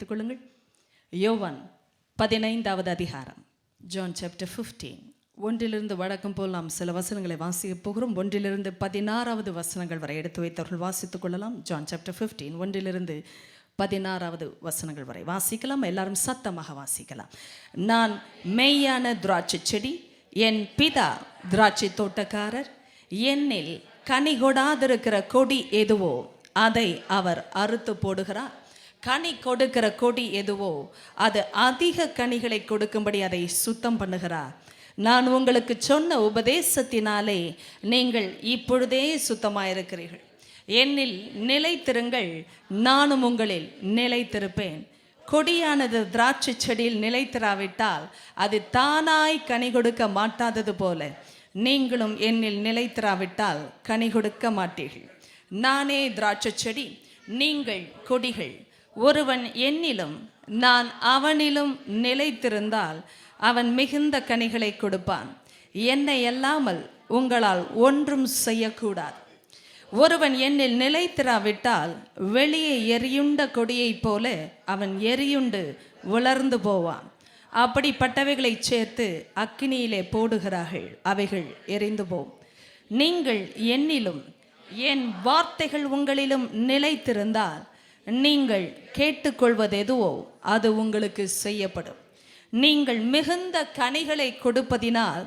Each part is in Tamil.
எடுத்துக் கொள்ளுங்கள். யோவான் 15வது அதிகாரம், ஜான் சாப்டர் 15. ஒன்றிலிருந்து வழக்கம் போல் நாம் சில வசனங்களை வாசிக்கப் போகிறோம். 1லிருந்து 16வது வசனங்கள் வரை எடுத்து வைத்தவர்கள் வாசித்துக் கொள்ளலாம். ஜான் சாப்டர் 15 1லிருந்து 16வது வசனங்கள் வரை வாசிக்கலாம். எல்லாரும் சத்தமாக வாசிக்கலாம். நான் மெய்யான திராட்சை செடி, என் பிதா திராட்சை தோட்டக்காரர். என்னில் கனி கொடாதிருக்கிற கொடி எதுவோ அதை அவர் அறுத்து போடுகிறார். கனி கொடுக்கிற கொடி எதுவோ அது அதிக கனிகளை கொடுக்கும்படி அதை சுத்தம் பண்ணுகிறார். நான் உங்களுக்கு சொன்ன உபதேசத்தினாலே நீங்கள் இப்பொழுதே சுத்தமாயிருக்கிறீர்கள். என்னில் நிலைத்திருங்கள், நானும் உங்களில் நிலைத்திருப்பேன். கொடியானது திராட்சை செடியில் நிலைத்திராவிட்டால் அது தானாய் கனி கொடுக்க மாட்டாதது போல நீங்களும் என்னில் நிலைத்திராவிட்டால் கனி கொடுக்க மாட்டீர்கள். நானே திராட்சை செடி, நீங்கள் கொடிகள். ஒருவன் என்னிலும் நான் அவனிலும் நிலைத்திருந்தால் அவன் மிகுந்த கனிகளை கொடுப்பான். என்னை அல்லாமல் உங்களால் ஒன்றும் செய்யக்கூடாது. ஒருவன் என்னில் நிலைத்திராவிட்டால் வெளியே எரியுண்ட கொடியைப் போல அவன் எரியுண்டு உலர்ந்து போவான். அப்படிப்பட்டவைகளை சேர்த்து அக்கினியிலே போடுகிறார்கள், அவைகள் எரிந்து போம். நீங்கள் என்னிலும் என் வார்த்தைகள் உங்களிலும் நிலைத்திருந்தால் நீங்கள் கேட்டுக்கொள்வது எதுவோ அது உங்களுக்கு செய்யப்படும். நீங்கள் மிகுந்த கனிகளை கொடுப்பதினால்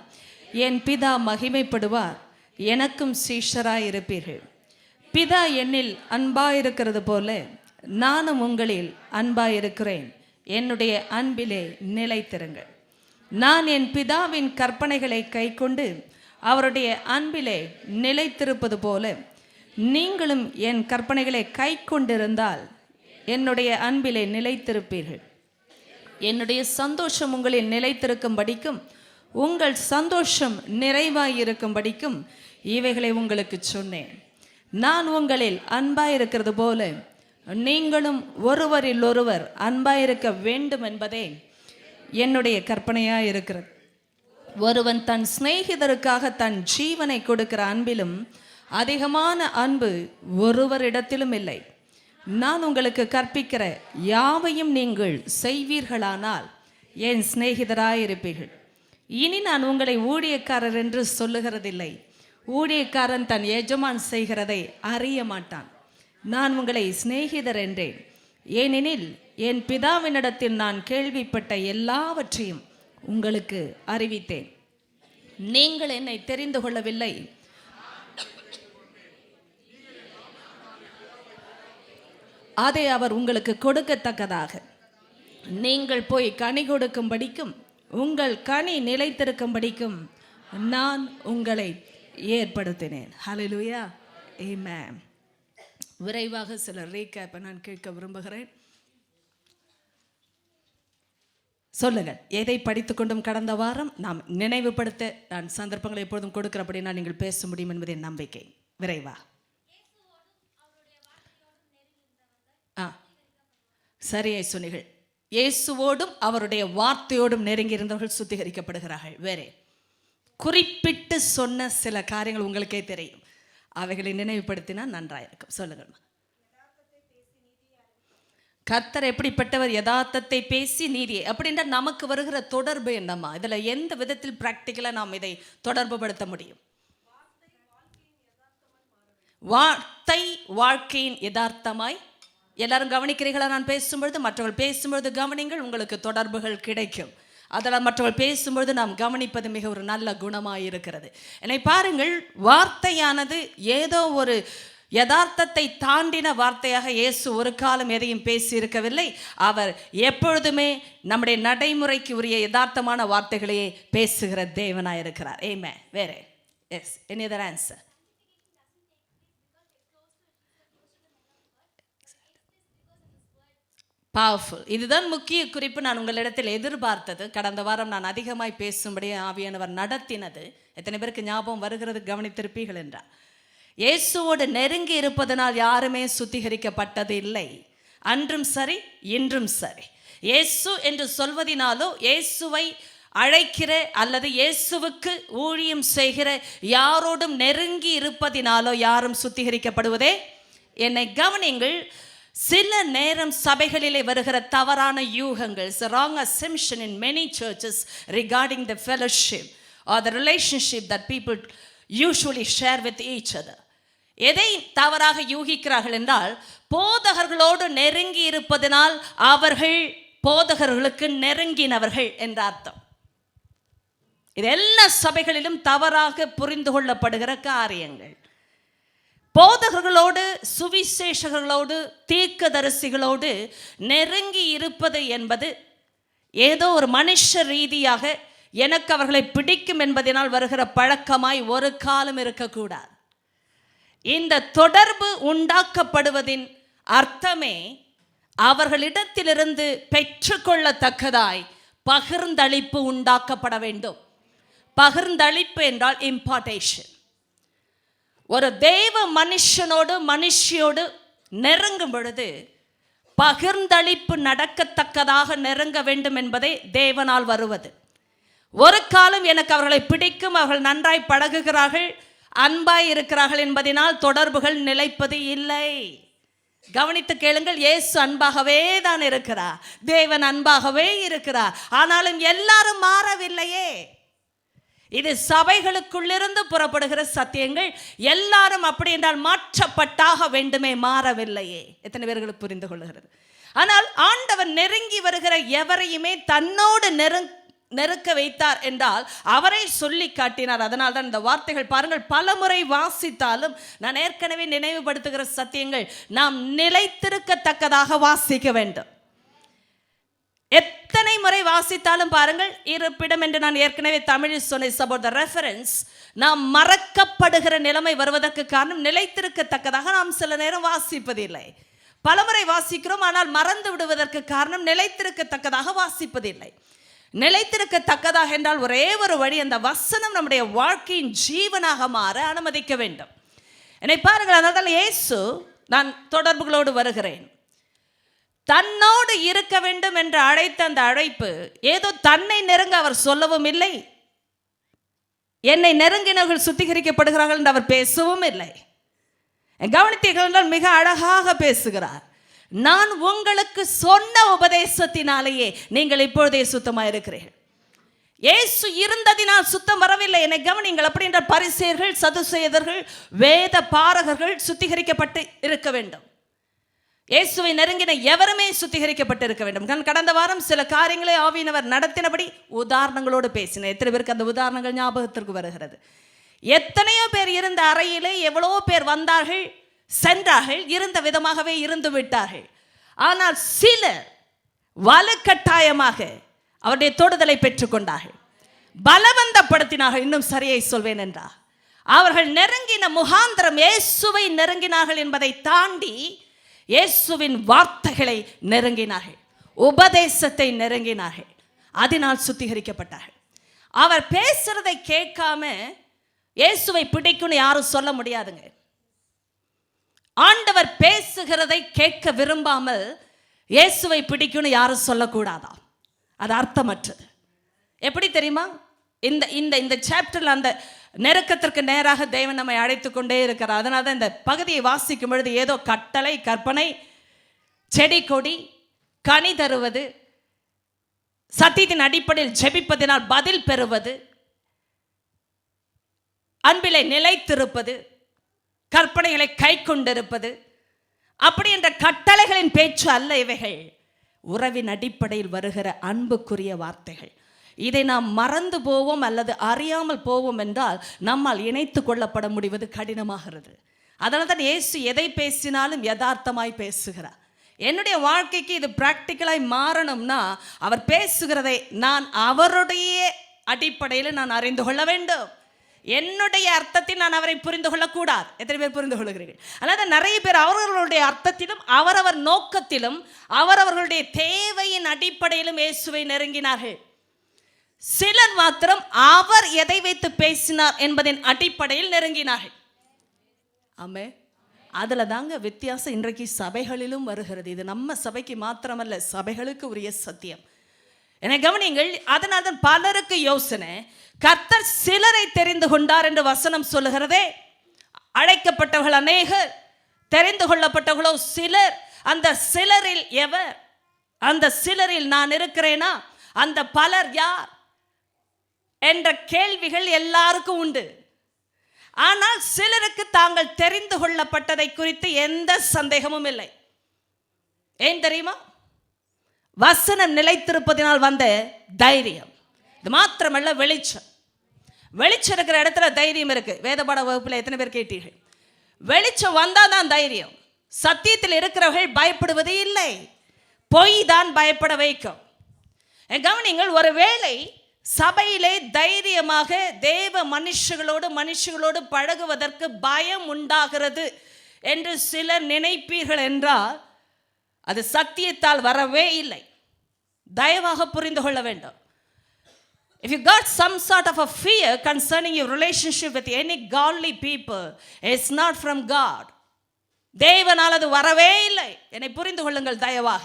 என் பிதா மகிமைப்படுவார், எனக்கும் சீஷராயிருப்பீர்கள். பிதா என்னில் அன்பாயிருக்கிறது போல நானும் உங்களில் அன்பாயிருக்கிறேன். என்னுடைய அன்பிலே நிலைத்திருங்கள். நான் என் பிதாவின் கற்பனைகளை கைக்கொண்டு அவருடைய அன்பிலே நிலைத்திருப்பது போல நீங்களும் என் கற்பனைகளை கை கொண்டிருந்தால் என்னுடைய அன்பிலே நிலைத்திருப்பீர்கள். என்னுடைய சந்தோஷம் உங்களில் நிலைத்திருக்கும்படிக்கும் உங்கள் சந்தோஷம் நிறைவாயிருக்கும்படிக்கும் இவைகளை உங்களுக்கு சொன்னேன். நான் உங்களில் அன்பாயிருக்கிறது போல நீங்களும் ஒருவரில் ஒருவர் அன்பாயிருக்க வேண்டும் என்பதே என்னுடைய கற்பனையாயிருக்கிறது. ஒருவன் தன் சிநேகிதருக்காக தன் ஜீவனை கொடுக்கிற அன்பிலும் அதிகமான அன்பு ஒருவரிடத்திலும் இல்லை. நான் உங்களுக்கு கற்பிக்கிற யாவையும் நீங்கள் செய்வீர்களானால் என் சிநேகிதராயிருப்பீர்கள். இனி நான் உங்களை ஊழியக்காரர் என்று சொல்லுகிறதில்லை. ஊழியக்காரன் தன் எஜமான் செய்கிறதை அறிய மாட்டான். நான் உங்களை சிநேகிதர் என்றேன், ஏனெனில் என் பிதாவினிடத்தில் நான் கேள்விப்பட்ட எல்லாவற்றையும் உங்களுக்கு அறிவித்தேன். நீங்கள் என்னை தெரிந்து கொள்ளவில்லை, அதை அவர் உங்களுக்கு கொடுக்கத்தக்கதாக நீங்கள் போய் கனி கொடுக்கும்படிக்கும் உங்கள் கனி நிலைத்திருக்கும்படிக்கும் நான் உங்களை ஏற்படுத்தினேன். ஹல்லேலூயா, ஆமென். விரைவாக சில ரீகேப்பை நான் கேட்க விரும்புகிறேன். சொல்லுங்கள், எதை படித்துக்கொண்டும் கடந்த வாரம் நாம் நினைவுபடுத்த நான் சந்தர்ப்பங்களை எப்பொழுதும் கொடுக்கிறபடினா நீங்கள் பேச முடியும் என்பது என் நம்பிக்கை. விரைவா. சரியை சொன்னீர்கள். இயேசுவோடும் அவருடைய வார்த்தையோடும் நெருங்கி இருந்தவர்கள் சுத்திகரிக்கப்படுகிறார்கள். வேறே குறிப்பிட்டு சொன்ன சில காரியங்கள் உங்களுக்கே தெரியும். அவைகளை நினைவுபடுத்தினா நன்றாயிருக்கும். சொல்லுங்கள். கர்த்தர் எப்படிப்பட்டவர்? யதார்த்தத்தை பேசி நீதியை. அப்படின்ற நமக்கு வருகிற தொடர்பு என்னம்மா? இதுல எந்த விதத்தில் பிராக்டிக்கலா நாம் இதை தொடர்பு படுத்த முடியும்? வார்த்தை வாழ்க்கையின் யதார்த்தமாய். எல்லாரும் கவனிக்கிறீர்களா? நான் பேசும்பொழுது மற்றவர்கள் பேசும்பொழுது கவனிங்கள், உங்களுக்கு தொடர்புகள் கிடைக்கும். அதனால் மற்றவர்கள் பேசும்பொழுது நாம் கவனிப்பது மிக ஒரு நல்ல குணமாக இருக்கிறது. என்னை பாருங்கள், வார்த்தையானது ஏதோ ஒரு யதார்த்தத்தை தாண்டின வார்த்தையாக இயேசு ஒரு காலம் எதையும் பேசி இருக்கவில்லை. அவர் எப்பொழுதுமே நம்முடைய நடைமுறைக்கு உரிய யதார்த்தமான வார்த்தைகளையே பேசுகிற தேவனாய் இருக்கிறார். ஆமென். வேறே yes, any other answer? Powerful. இதுதான் முக்கிய குறிப்பு நான் உங்களிடத்தில் எதிர்பார்த்தது. கடந்த வாரம் நான் அதிகமாய் பேசும்படி ஆவியானவர் நடத்தினது எத்தனை பேருக்கு ஞாபகம் வருகிறது? கவனித்திருப்பீர்கள் என்றார். இயேசுவோடு நெருங்கி இருப்பதனால் யாருமே சுத்திகரிக்கப்பட்டது இல்லை. அன்றும் சரி, இன்றும் சரி. இயேசு என்று சொல்வதினாலோ, இயேசுவை அழைக்கிற அல்லது இயேசுவுக்கு ஊழியம் செய்கிற யாரோடும் நெருங்கி இருப்பதினாலோ யாரும் சுத்திகரிக்கப்படுவதே. என்னை கவனிங்கள், சில நேரம் சபைகளிலே வருகிற தவறான யூகங்கள், wrong assumption in many churches regarding the fellowship or the relationship that people usually share with each other. எதை தவறாக யூகிக்கிறார்கள் என்றால், போதகர்களோடு நெருங்கி இருப்பதனால் அவர்கள் போதகர்களுக்கு நெருங்கினவர்கள் என்ற அர்த்தம். இது எல்லா சபைகளிலும் தவறாக புரிந்து கொள்ளப்படுகிற காரியங்கள். போதகர்களோடு, சுவிசேஷகர்களோடு, தீர்க்கதரிசிகளோடு நெருங்கி இருப்பது என்பது ஏதோ ஒரு மனுஷ ரீதியாக எனக்கு அவர்களை பிடிக்கும் என்பதனால் வருகிற பழக்கமாய் ஒரு காலம் இருக்கக்கூடாது. இந்த தொடர்பு உண்டாக்கப்படுவதின் அர்த்தமே அவர்களிடத்திலிருந்து பெற்றுக்கொள்ளத்தக்கதாய் பகிர்ந்தளிப்பு உண்டாக்கப்பட வேண்டும். பகிர்ந்தளிப்பு என்றால் இம்பார்ட்டேஷன். ஒரு தேவ மனுஷனோடு மனுஷியோடு நெருங்கும் பொழுது பகிர்ந்தளிப்பு நடக்கத்தக்கதாக நெருங்க வேண்டும் என்பதே தேவனால் வருவது. ஒரு காலம் எனக்கு அவர்களை பிடிக்கும், அவர்கள் நன்றாய் பழகுகிறார்கள், அன்பாய் இருக்கிறார்கள் என்பதனால் தொடர்புகள் நிலைப்பது இல்லை. கவனித்து கேளுங்கள். இயேசு அன்பாகவே தான் இருக்கிறார், தேவன் அன்பாகவே இருக்கிறார். ஆனாலும் எல்லாரும் மாறவில்லையே. இது சபைகளுக்குள்ளிருந்து புறப்படுகிற சத்தியங்கள். எல்லாரும் அப்படி என்றால் மாற்றப்பட்டாக வேண்டுமே, மாறவில்லையே. எத்தனை பேர்களுக்கு புரிந்து கொள்கிறது? ஆனால் ஆண்டவர் நெருங்கி வருகிற எவரையுமே தன்னோடு நெருக்க வைத்தார் என்றால் அவரை சொல்லி காட்டினார். அதனால் தான் இந்த வார்த்தைகள் பாருங்கள், பலமுறை வாசித்தாலும் நான் ஏற்கனவே நினைவுபடுத்துகிற சத்தியங்கள் நாம் நிலைத்திருக்கத்தக்கதாக வாசிக்க வேண்டும். எத்தனை முறை வாசித்தாலும் பாருங்கள், இருப்பிடம் என்று நான் ஏற்கனவே தமிழில் சொன்னேன். about the reference, நாம் மறக்கப்படுகிற நிலைமை வருவதற்கு காரணம் நிலைத்திருக்கத்தக்கதாக நாம் சில நேரம் வாசிப்பதில்லை. பலமுறை வாசிக்கிறோம், ஆனால் மறந்து விடுவதற்கு காரணம் நிலைத்திருக்கத்தக்கதாக வாசிப்பதில்லை. நிலைத்திருக்கத்தக்கதாக என்றால் ஒரே ஒரு வழி, அந்த வசனம் நம்முடைய வாழ்க்கையின் ஜீவனாக மாற அனுமதிக்க வேண்டும். என்னை பாருங்கள், அதனால இயேசு, நான் தொடர்புகளோடு வருகிறேன், தன்னோடு இருக்க வேண்டும் என்று அழைத்த அந்த அழைப்பு ஏதோ தன்னை நெருங்க அவர் சொல்லவும் இல்லை, என்னை நெருங்கினவர்கள் சுத்திகரிக்கப்படுகிறார்கள் என்று அவர் பேசவும் இல்லை. கவனித்தீர்கள் என்றால் மிக அழகாக பேசுகிறார். நான் உங்களுக்கு சொன்ன உபதேசத்தினாலேயே நீங்கள் இப்பொழுதே சுத்தமாக இருக்கிறீர்கள். இயேசு இருந்ததினால் சுத்தம் வரவில்லை. என்னை கவனிங்கள். அப்படி என்றால் பரிசேயர்கள், சதுசேயர்கள், வேத பாரகர்கள் சுத்திகரிக்கப்பட்டு இருக்க வேண்டும். இயேசுவை நெருங்கின எவருமே சுத்திகரிக்கப்பட்டு இருக்க வேண்டும். கடந்த வாரம் சில காரியங்களை ஆவியானவர் நடத்தினபடி உதாரணங்களோடு பேசினேன். எத்தனை பேருக்கு அந்த உதாரணங்கள் ஞாபகத்திற்கு வருகிறது? எத்தனையோ பேர் இருந்த அறையிலே எவ்வளோ பேர் வந்தார்கள், சென்றார்கள், இருந்த விதமாகவே இருந்து விட்டார்கள். ஆனால் சிலர் வலுக்கட்டாயமாக அவருடைய தொடுதலை பெற்றுக்கொண்டார்கள், பலவந்தப்படுத்தினார்கள். இன்னும் சரியை சொல்வேன் என்றார். அவர்கள் நெருங்கின முகாந்திரம் இயேசுவை நெருங்கினார்கள் என்பதை தாண்டி இயேசுவின் வார்த்தைகளை நெருங்கினார்கள், உபதேசத்தை நெருங்கினார்கள். அதனால் சுத்திகரிக்கப்பட்டார்கள். அவர் பேசுறதை கேட்காம இயேசுவை பிடிக்கும்னு யாரும் சொல்ல முடியாதுங்க. ஆண்டவர் பேசுகிறதை கேட்க விரும்பாமல் இயேசுவை பிடிக்கும்னு யாரும் சொல்லக்கூடாதா? அது அர்த்தமற்றது. எப்படி தெரியுமா? இந்த இந்த இந்த சாப்டர்ல அந்த நெருக்கத்திற்கு நேராக தேவன் நம்மை அழைத்து கொண்டே இருக்கிறார். அதனால தான் இந்த பகுதியை வாசிக்கும் பொழுது ஏதோ கட்டளை, கற்பனை, செடி கொடி, கனி தருவது, சத்தியத்தின் அடிப்படையில் ஜெபிப்பதினால் பதில் பெறுவது, அன்பிலே நிலைத்திருப்பது, கற்பனைகளை கை கொண்டிருப்பது, அப்படி என்ற கட்டளைகளின் பேச்சு அல்ல இவைகள். உறவின் அடிப்படையில் வருகிற அன்புக்குரிய வார்த்தைகள். இதை நாம் மறந்து போவோம் அல்லது அறியாமல் போவோம் என்றால் நம்மால் இணைத்து கொள்ளப்பட முடிவது கடினமாகிறது. அதனால தான் இயேசு எதை பேசினாலும் யதார்த்தமாய் பேசுகிறார். என்னுடைய வாழ்க்கைக்கு இது பிராக்டிக்கலாய் மாறணும்னா அவர் பேசுகிறதை நான் அவருடைய அடிப்படையில் நான் அறிந்து கொள்ள வேண்டும். என்னுடைய அர்த்தத்தில் நான் அவரை புரிந்து கொள்ளக்கூடாது. எத்தனை பேர் புரிந்து கொள்கிறீர்கள்? அதாவது நிறைய பேர் அவர்களுடைய அர்த்தத்திலும் அவரவர் நோக்கத்திலும் அவரவர்களுடைய தேவையின் அடிப்படையிலும் இயேசுவை நெருங்கினார்கள். சிலர் மாத்திரம் அவர் எதை வைத்து பேசினார் என்பதின் அடிப்படையில் நெருங்கினார்கள். ஆமே, அதில் தாங்க வித்தியாசம் இன்றைக்கு சபைகளிலும் வருகிறது. இது நம்ம சபைக்கு மாத்திரமல்ல, சபைகளுக்கு உரிய சத்தியம். என்னை கவனிங்கள். அதனால் தான் பலருக்கு யோசனை, கர்த்தர் சிலரை தெரிந்து கொண்டார் என்று வசனம் சொல்லுகிறதே. அழைக்கப்பட்டவர்கள் அநேகர், தெரிந்து கொள்ளப்பட்டவர்களோ சிலர். அந்த சிலரில் எவர்? அந்த சிலரில் நான் இருக்கிறேனா? அந்த பலர் யார் என்ற கேள்விகள் எல்லாருக்கும் உண்டு. ஆனால் சிலருக்கு தாங்கள் தெரிந்து கொள்ளப்பட்டதை குறித்து எந்த சந்தேகமும் இல்லை. ஏன் தெரியுமா? வசனம் நிலைத்திருப்பதினால் வந்த தைரியம். இது மாத்திரமல்ல, வெளிச்சம். வெளிச்சம் இருக்கிற இடத்துல தைரியம் இருக்கு. வேதபாட வகுப்பில் எத்தனை பேர் கேட்டீர்கள்? வெளிச்சம் வந்தாதான் தைரியம். சத்தியத்தில் இருக்கிறவர்கள் பயப்படுவது இல்லை, பொய் தான் பயப்பட வைக்கும். கவனிங்கள், ஒருவேளை சபையிலே தைரியமாக தேவ மனுஷங்களோடு பழகுவதற்கு பயம் உண்டாகிறது என்று சிலர் நினைப்பீர்கள் என்றால் அது சத்தியத்தால் வரவே இல்லை. தயவாக புரிந்து கொள்ள வேண்டும். If you got some sort of a fear concerning your relationship with any godly people, it's not from God. தேவனால் அது வரவே இல்லை. என்னை புரிந்து கொள்ளுங்கள் தயவாக.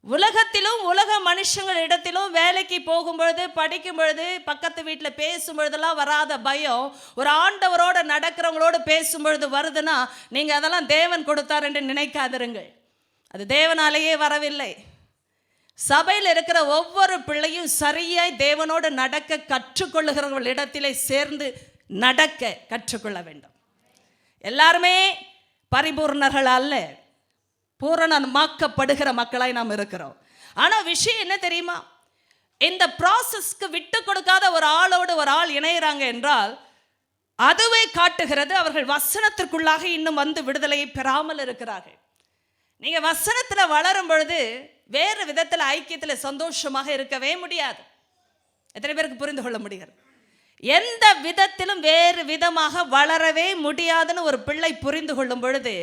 உலகத்திலும் உலக மனுஷங்கள் இடத்திலும் வேலைக்கு போகும்பொழுது, படிக்கும் பொழுது, பக்கத்து வீட்டில் பேசும் பொழுதெல்லாம் வராத பயம் ஒரு ஆண்டவரோட நடக்கிறவங்களோடு பேசும் பொழுது வருதுன்னா நீங்கள் அதெல்லாம் தேவன் கொடுத்தார் என்று நினைக்காதிருங்கள். அது தேவனாலேயே வரவில்லை. சபையில் இருக்கிற ஒவ்வொரு பிள்ளையும் சரியாய் தேவனோடு நடக்க கற்றுக்கொள்ளுகிறவர்கள் இடத்திலே சேர்ந்து நடக்க கற்றுக்கொள்ள வேண்டும். எல்லாருமே பரிபூர்ணர்கள் அல்ல, பூரணமாக்கப்படுகிற மக்களாய் நாம் இருக்கிறோம். ஆனால் விஷயம் என்ன தெரியுமா? இந்த ப்ராசஸ்க்கு விட்டு கொடுக்காத ஒரு ஆளோடு ஒரு ஆள் இணையிறாங்க என்றால் அதுவே காட்டுகிறது அவர்கள் வசனத்திற்குள்ளாக இன்னும் வந்து விடுதலையை பெறாமல் இருக்கிறார்கள். நீங்கள் வசனத்தில் வளரும் பொழுது வேறு விதத்தில் ஐக்கியத்தில் சந்தோஷமாக இருக்கவே முடியாது. எத்தனை பேருக்கு புரிந்து கொள்ள முடிகிறது? எந்த விதத்திலும் வேறு விதமாக வளரவே முடியாதுன்னு ஒரு பிள்ளை புரிந்து கொள்ளும் பொழுது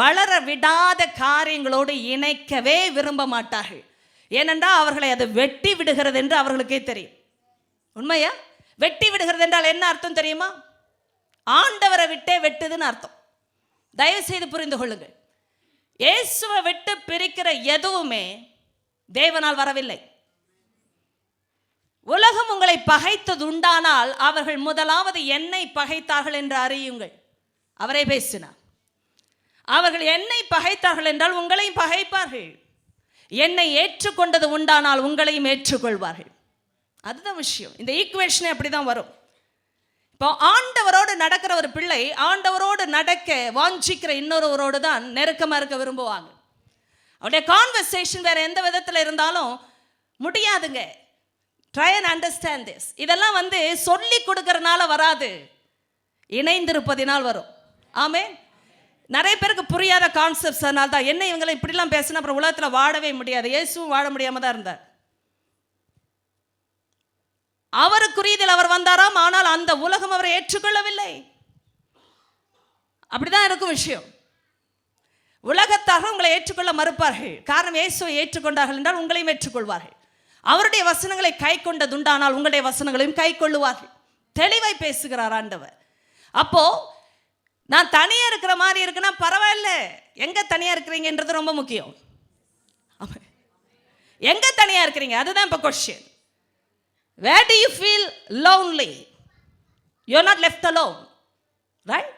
வளர விடாத காரியங்களோடு இணைக்கவே விரும்ப மாட்டார்கள். ஏனென்றால் அவர்களை அது வெட்டி விடுகிறது என்று அவர்களுக்கே தெரியும். உண்மையா? வெட்டி விடுகிறது என்றால் என்ன அர்த்தம் தெரியுமா? ஆண்டவரை விட்டே வெட்டுதுன்னு அர்த்தம். தயவு செய்து புரிந்து கொள்ளுங்கள். இயேசுவை விட்டு பிரிக்கிற எதுவுமே தேவனால் வரவில்லை. உலகம் உங்களை பகைத்தது உண்டானால் அவர்கள் முதலாவது என்னை பகைத்தார்கள் என்று அறியுங்கள். அவரே பேசினார். அவர்கள் என்னை பகைத்தார்கள் என்றால் உங்களையும் பகைப்பார்கள். என்னை ஏற்றுக்கொண்டது உண்டானால் உங்களையும் ஏற்றுக்கொள்வார்கள். அதுதான் விஷயம். இந்த ஈக்குவேஷனே அப்படிதான் வரும். இப்போ ஆண்டவரோடு நடக்கிற ஒரு பிள்ளை ஆண்டவரோடு நடக்க வாஞ்சிக்கிற இன்னொருவரோடு தான் நெருக்கமாக இருக்க விரும்புவாங்க. அவருடைய கான்வர்சேஷன் வேற எந்த விதத்தில் இருந்தாலும் முடியாதுங்க. Try and understand this. இதெல்லாம் சொல்லி கொடுக்கறனால வராது, இணைந்திருப்பதினால் வரும். ஆமே. நிறைய பேருக்கு புரியாத கான்செப்ட்ஸ். அதனால தான் என்ன இவங்களை இப்படிலாம் பேசினா அப்புறம் உலகத்தில் வாழவே முடியாது. இயேசுவும் வாழ முடியாமல் தான் இருந்தார். அவருக்குரியதில் அவர் வந்தாராம், ஆனால் அந்த உலகம் அவரை ஏற்றுக்கொள்ளவில்லை. அப்படிதான் இருக்கும் விஷயம். உலகத்தாக உங்களை ஏற்றுக்கொள்ள மறுப்பார்கள். காரணம், இயேசுவை ஏற்றுக்கொண்டார்கள் என்றால் உங்களையும் ஏற்றுக்கொள்வார்கள். அவருடைய வசனங்களை கை கொண்டதுண்டானால் உங்களுடைய வசனங்களையும் கை கொள்ளுவார்கள். தெளிவாய் பேசுகிறார் ஆண்டவர். அப்போ நான் தனியாக இருக்கிற மாதிரி இருக்குன்னா பரவாயில்ல. எங்க தனியாக இருக்கிறீங்கன்றது ரொம்ப முக்கியம். எங்க தனியாக இருக்கிறீங்க அதுதான் இப்போ question. Where do you feel lonely? You're not left alone, right?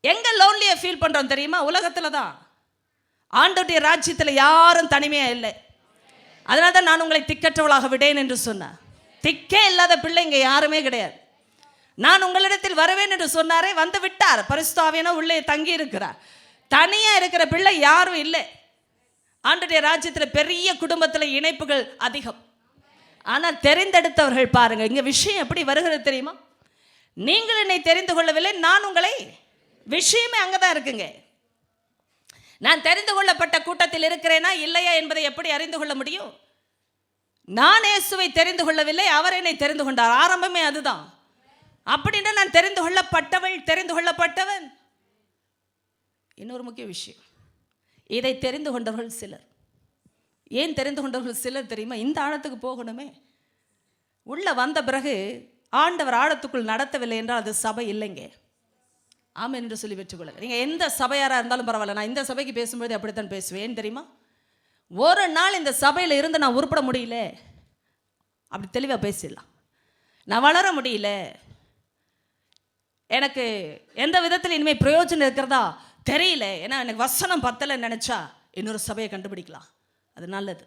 எங்க லோன்லியை ஃபீல் பண்றோம் தெரியுமா? உலகத்துல தான். ஆண்டவருடைய ராஜ்யத்தில் யாரும் தனிமையா இல்லை. அதனால தான் நான் உங்களை திக்கற்றவளாக விடேன் என்று சொன்னேன். திக்கே இல்லாத பிள்ளை இங்கே யாருமே கிடையாது. நான் உங்களிடத்தில் வருவேன் என்று சொன்னாரே, வந்து விட்டார். பரிசுத்த ஆவியானவர் உள்ளே தங்கி இருக்கிறார். தனியா இருக்கிற பிள்ளை யாரும் இல்லை. ஆண்டவருடைய ராஜ்யத்தில் பெரிய குடும்பத்தில் இணைப்புகள் அதிகம். ஆனால் தெரிந்தெடுத்தவர்கள் பாருங்க, இங்க விஷயம் எப்படி வருகிறது தெரியுமா? நீங்கள் என்னை தெரிந்து கொள்ளவில்லை, நான் உங்களை. விஷயமே அங்கதான் இருக்குங்க. நான் தெரிந்து கொள்ளப்பட்ட கூட்டத்தில் இருக்கிறேனா இல்லையா என்பதை எப்படி அறிந்து கொள்ள முடியும்? நான் இயேசுவை தெரிந்து கொள்ளவில்லை, அவர் என்னை தெரிந்து கொண்டார். ஆரம்பமே அதுதான். அப்படின்னா நான் தெரிந்து கொள்ளப்பட்டவள், தெரிந்து கொள்ளப்பட்டவன். இன்னொரு முக்கிய விஷயம், இதை தெரிந்து கொண்டவர்கள் சிலர். ஏன் தெரிந்து கொண்டவர்கள் சிலர் தெரியுமா? இந்த ஆழத்துக்கு போகணுமே. உள்ள வந்த பிறகு ஆண்டவர் ஆழத்துக்குள் நடத்தவில்லை என்றால் அது சபை இல்லைங்க. ஆமென் என்று சொல்லி பெற்றுக்கொள்ளுங்க. நீங்கள் எந்த சபையாராக இருந்தாலும் பரவாயில்ல. நான் இந்த சபைக்கு பேசும்போது அப்படித்தான் பேசுவேன். ஏன் தெரியுமா? ஒரு நாள் இந்த சபையில் இருந்து நான் உருப்பட முடியல, அப்படி தெளிவாக பேசிடலாம். நான் வளர முடியல, எனக்கு எந்த விதத்தில் இனிமேல் பிரயோஜனம் இருக்கிறதா தெரியல, ஏன்னா எனக்கு வசனம் பத்தலை நினைச்சா இன்னொரு சபையை கண்டுபிடிக்கலாம். அது நல்லது.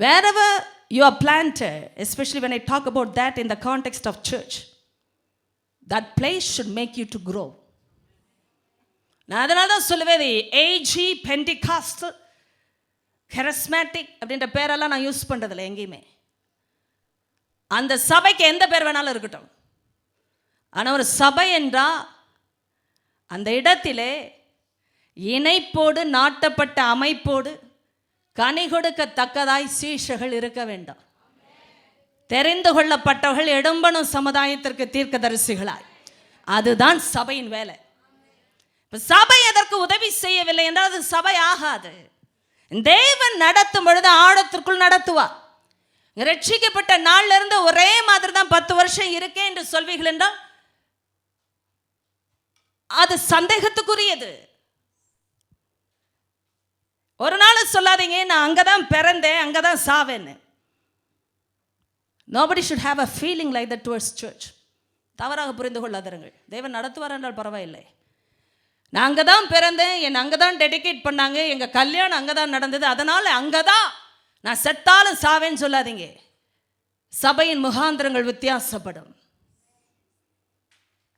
Wherever you are planted, especially when I talk about that in the context of church, that place should make you to grow. நான் அதனால தான் சொல்லுவேன், ஏஜி, பெண்டிகாஸ்டல், கரிஸ்மேட்டிக் அப்படின்ற பேரெல்லாம் நான் யூஸ் பண்ணுறதில்ல எங்கேயுமே. அந்த சபைக்கு எந்த பேர் வேணாலும் இருக்கட்டும். ஆனால் ஒரு சபை என்றால் அந்த இடத்திலே இணைப்போடு நாட்டப்பட்ட அமைப்போடு கனி கொடுக்கத்தக்கதாய் சீஷர்கள் இருக்க வேண்டும். தெரிந்து கொள்ளப்பட்டவர்கள் எடும்பனும் சமுதாயத்திற்கு தீர்க்கதரிசிகளாய். அதுதான் சபையின் வேலை. இப்போ சபை எதற்கு உதவி செய்யவில்லை என்றால் அது சபை ஆகாது. தேவன் நடத்தும் பொழுது ஆழத்திற்குள் நடத்துவார். ரட்சிக்கப்பட்ட நாள்ல இருந்து ஒரே மாதிரி தான் 10 வருஷம் இருக்கேன் என்று சொல்வீர்கள் என்றால் அது சந்தேகத்துக்குரியது. ஒரு நாள் சொல்லாதீங்க நான் அங்கதான் பிறந்தேன் அங்கதான் சாவேன்னு. Nobody should have a feeling like that towards church. தவறாக புரிந்து கொள்ளாதீர்கள். தேவன் நடத்துவார் என்றால் பரவாயில்லை. நான் அங்கே தான் பிறந்தேன், என்னை அங்கே தான் டெடிகேட் பண்ணாங்க, எங்கள் கல்யாணம் அங்கே தான் நடந்தது, அதனால் அங்கே தான் நான் செத்தாலும் சாவேன்னு சொல்லாதீங்க. சபையின் முகாந்திரங்கள் வித்தியாசப்படும்.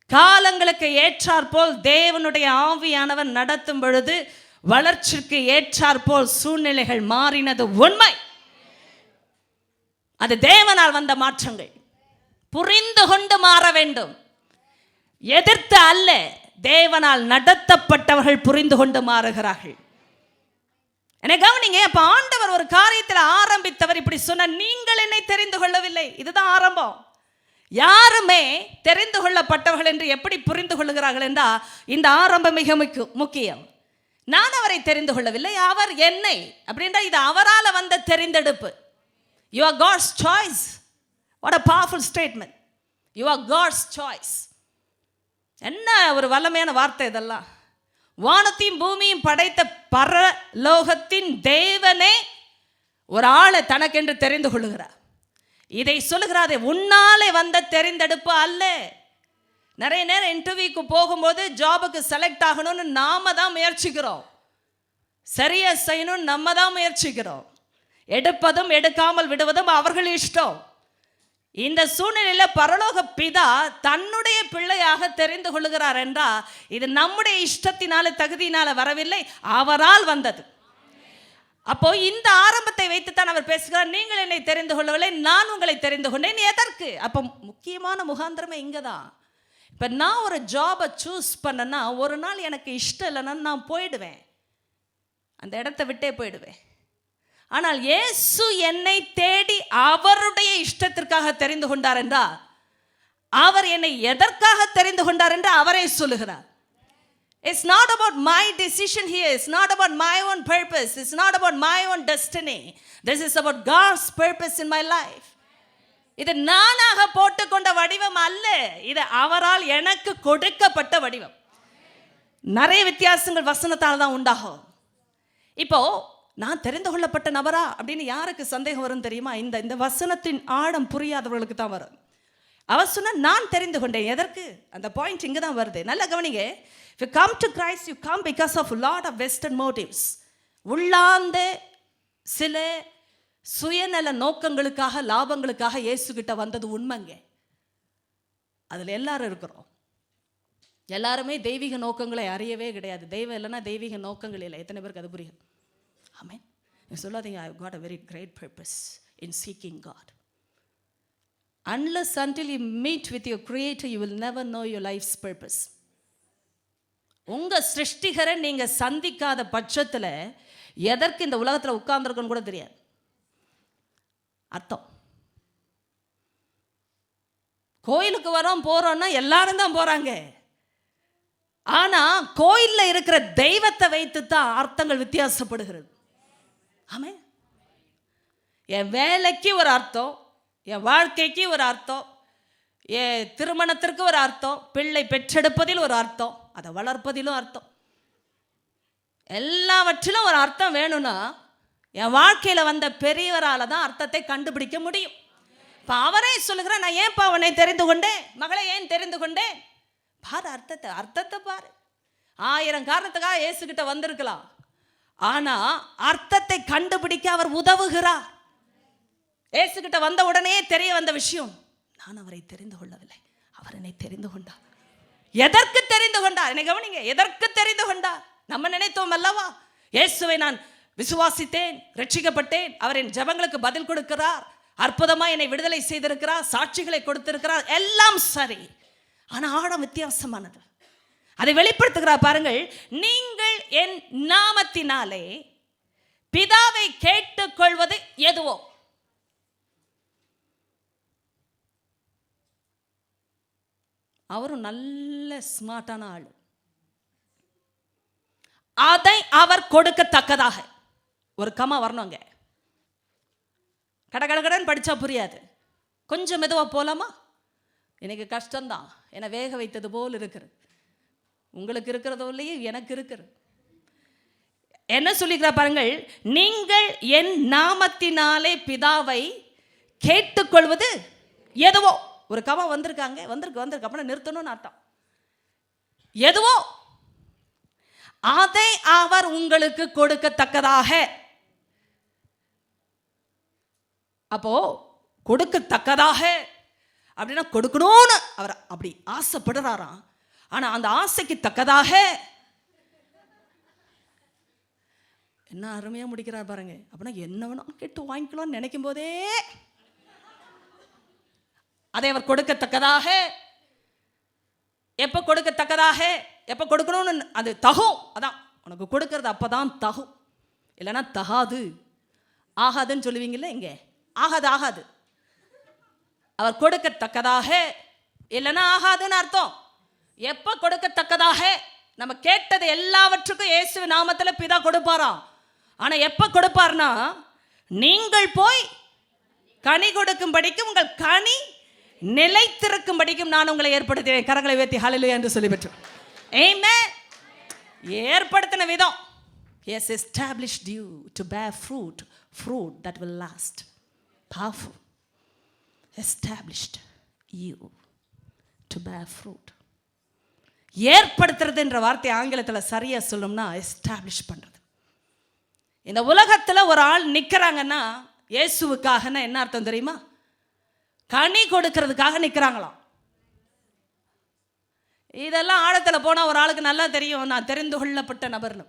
காலங்களுக்கு ஏற்றாற்போல் தேவனுடைய ஆவியானவர் நடத்தும் பொழுது வளர்ச்சிக்கு ஏற்றாற்போல் சூழ்நிலைகள் மாறினது உண்மை. அது தேவனால் வந்த மாற்றங்கள். புரிந்து கொண்டு மாற வேண்டும், எதிர்த்து அல்ல. தேவனால் நடத்தப்பட்டவர்கள் புரிந்து கொண்டு மாறுகிறார்கள். என்னை கவனிங்க. அப்ப ஆண்டவர் ஒரு காரியத்தில் ஆரம்பித்தவர் இப்படி சொன்ன, நீங்கள் என்னை தெரிந்து கொள்ளவில்லை. இதுதான் ஆரம்பம். யாருமே தெரிந்து கொள்ளப்பட்டவர்கள் என்று எப்படி புரிந்து கொள்ளுகிறார்கள் என்றால் இந்த ஆரம்பம் மிக முக்கியம். நான் அவரை தெரிந்து கொள்ளவில்லை, அவர் என்னை அப்படின்ற இது அவரால் வந்த தெரிந்தெடுப்பு. You are God's choice. What a powerful statement. You are God's choice. என்ன ஒரு வல்லமையான வார்த்தை இதெல்லாம். வானத்தையும் பூமியும் படைத்த பரலோகத்தின் தேவனே ஒரு ஆளை தனக்கென்று தெரிந்து கொள்ளுகிறார். இதை சொல்லுகிறாரே, உன்னாலே வந்த தெரிந்தெடுப்பு அல்ல. நிறைய நேரம் இன்டர்வியூக்கு போகும்போது ஜாபுக்கு செலக்ட் ஆகணும்னு நாம தான் முயற்சிக்கிறோம், சரியா செய்யணும்னு நம்ம தான் முயற்சிக்கிறோம். எடுப்பதும் எடுக்காமல் விடுவதும் அவர்கள் இஷ்டம். இந்த சூழ்நிலையில் பரலோக பிதா தன்னுடைய பிள்ளையாக தெரிந்து கொள்ளுகிறார் என்றால் இது நம்முடைய இஷ்டத்தினால தகுதியினால வரவில்லை, அவரால் வந்தது. அப்போ இந்த ஆரம்பத்தை வைத்துத்தான் அவர் பேசுகிறார். நீங்கள் என்னை தெரிந்து கொள்ளவில்லை, நான் உங்களை தெரிந்து கொண்டேன். எதற்கு? அப்போ முக்கியமான முகாந்திரமே இங்கே தான். இப்போ நான் ஒரு ஜாபை சூஸ் பண்ணேன்னா ஒரு நாள் எனக்கு இஷ்டம் இல்லைன்னா நான் போயிடுவேன், அந்த இடத்த விட்டே போயிடுவேன். ஆனால் இயேசு என்னை தேடி அவருடைய இஷ்டத்திற்காக தெரிந்து கொண்டார் என்றால் அவர் என்னை எதற்காக தெரிந்து கொண்டார் என்று அவரே சொல்லுகிறார். It's not about my decision here. It's not about my own purpose. It's not about my own destiny. This is about God's purpose in my life. இது நானாக போட்டுக்கொண்ட வடிவம் அல்ல, இது அவரால் எனக்கு கொடுக்கப்பட்ட வடிவம். நிறைய வித்தியாசங்கள் வசனத்தால் தான் உண்டாகும். இப்போ நான் தெரிந்து கொள்ளப்பட்ட நபரா அப்படின்னு யாருக்கு சந்தேகம் வரும் தெரியுமா? இந்த வசனத்தின் ஆழம் புரியாதவர்களுக்கு தான் வரும். அவர் சொன்ன நான் தெரிந்து கொண்டேன். எதற்கு? அந்த பாயிண்ட் இங்கே தான் வருது. நல்லா கவனிங்க. If you come to Christ, you come because of a lot of Western motives. உள்ளாந்த சில சுயநல நோக்கங்களுக்காக லாபங்களுக்காக இயேசு கிட்ட வந்தது உண்மைங்க. அதில் எல்லாரும் இருக்கிறோம். எல்லாருமே தெய்வீக நோக்கங்களை அறியவே கிடையாது. தெய்வம் இல்லைன்னா தெய்வீக நோக்கங்கள் இல்லை. எத்தனை பேருக்கு அது புரியும்? ஆமென். நீ சொல்லாதீங்க, I have got a very great purpose in seeking God. Unless until you meet with your creator, you will never know your life's purpose. உங்க சிருஷ்டிகரை நீங்க சந்திக்காத பட்சத்தில் எதற்கு இந்த உலகத்தில் உட்கார்ந்துருக்கணும் கூட தெரியாது. அர்த்தம், கோயிலுக்கு வரோம் போறோம்னா எல்லாரும் தான் போறாங்க. ஆனா கோயிலில் இருக்கிற தெய்வத்தை வைத்து தான் அர்த்தங்கள் வித்தியாசப்படுகிறது. ஆமே, என் வேலைக்கு ஒரு அர்த்தம், என் வாழ்க்கைக்கு ஒரு அர்த்தம், என் திருமணத்திற்கு ஒரு அர்த்தம், பிள்ளை பெற்றெடுப்பதில் ஒரு அர்த்தம், அதை வளர்ப்பதிலும் அர்த்தம், எல்லாவற்றிலும் ஒரு அர்த்தம் வேணும்னா என் வாழ்க்கையில் வந்த பெரியவரால் தான் அர்த்தத்தை கண்டுபிடிக்க முடியும். இப்போ அவரே சொல்லுகிறேன், நான் ஏன்ப்பா உன்னை தெரிந்து கொண்டேன், மகளை ஏன் தெரிந்து கொண்டேன்? பாரு அர்த்தத்தை பாரு. 1000 காரணத்துக்காக இயேசுகிட்ட வந்திருக்கலாம். ஆனா அர்த்தத்தை கண்டுபிடிக்க அவர் உதவுகிறார். இயேசுகிட்ட வந்த உடனே தெரிய வந்த விஷயம், நான் அவரை தெரிந்து கொள்ளவில்லை, அவர் என்னை தெரிந்து கொண்டார். எதற்கு தெரிந்து கொண்டார்? என்னை கவனிங்க, எதற்கு தெரிந்து கொண்டார்? நம்ம நினைத்தோம் அல்லவா, இயேசுவை நான் விசுவாசித்தேன், ரட்சிக்கப்பட்டேன், அவர் என் ஜெபங்களுக்கு பதில் கொடுக்கிறார், அற்புதமா என்னை விடுதலை செய்திருக்கிறார், சாட்சிகளை கொடுத்திருக்கிறார், எல்லாம் சரி. ஆனா ஆழம் வித்தியாசமானது. அதை வெளிப்படுத்துகிறார் பாருங்கள். நீங்கள் என் நாமத்தினாலே பிதாவை கேட்டுக்கொள்வது எதுவோ. அவரும் நல்ல ஸ்மார்ட்டான ஆளு. அதை அவர் கொடுக்கத்தக்கதாக. ஒரு கமா வரணுங்க. கடகடகடன் படிச்சா புரியாது, கொஞ்சம் மெதுவா போலாமா? எனக்கு கஷ்டம்தான், என்னை வேக வைத்தது போல் இருக்கிறது. உங்களுக்கு இருக்கிறதோ இல்லையே, எனக்கு இருக்கிறது. என்ன சொல்லிக்கிறார் பாருங்கள், நீங்கள் என் நாமத்தினாலே பிதாவை கேட்டுக்கொள்வது எதுவோ. ஒரு கமா வந்திருக்காங்க, வந்திருக்கு அப்படின்னா நிறுத்தணும்னு அர்த்தம். எதுவோ அதை அவர் உங்களுக்கு கொடுக்கத்தக்கதாக. அப்போ கொடுக்கத்தக்கதாக அப்படின்னா கொடுக்கணும்னு அவர் அப்படி ஆசைப்படுறாராம். ஆனா அந்த ஆசைக்கு தக்கதாக என்ன அருமையா முடிக்கிறார் பாருங்க. அப்படின்னா என்ன வேணும் கேட்டு வாங்கிக்கலாம்னு நினைக்கும் போதே அதை அவர் கொடுக்கத்தக்கதாக. எப்ப கொடுக்கத்தக்கதாக, எப்ப கொடுக்கணும்னு அது தகும். அதான் உனக்கு கொடுக்கறது அப்பதான் தகும், இல்லைன்னா தகாது. ஆகாதுன்னு சொல்லுவீங்கல்ல, இங்க ஆகாது ஆகாது. அவர் கொடுக்கத்தக்கதாக, இல்லைன்னா ஆகாதுன்னு அர்த்தம். எப்ப கொடுக்கத்தக்கதாக? நம்ம கேட்டது எல்லாவற்றுக்கும் இயேசு நாமத்துல பிதா கொடுப்பாராம். ஆனா எப்ப கொடுப்பார்னா, நீங்கள் போய் கனி கொடுக்கும்படிக்கு, உங்கள் கனி நிலைத்திருக்கும்படிக்கும் நான் உங்களை ஏற்படுத்தினேன். கரங்களை உயர்த்தி ஹல்லேலூயா என்று சொல்லி பெற்றோம். ஆமென். ஏற்படுத்தின விதம், yes, established you to bear fruit that will last. Powerful. Established you to bear fruit. ஏற்படுத்துறது என்ற வார்த்தை ஆங்கிலத்தில் சரியா சொல்லணும்னா எஸ்டாப்ளிஷ் பண்றது. இந்த உலகத்துல ஒரு ஆள் நிக்கிறாங்கன்னா இயேசுவுக்காகனா என்ன அர்த்தம் தெரியுமா? கனி கொடுக்கிறதுக்காக நிக்கிறாங்களாம். இதெல்லாம் ஆழத்துல போனா ஒரு ஆளுக்கு நல்லா தெரியும், நான் தெரிந்து கொள்ளப்பட்ட நபர்னு.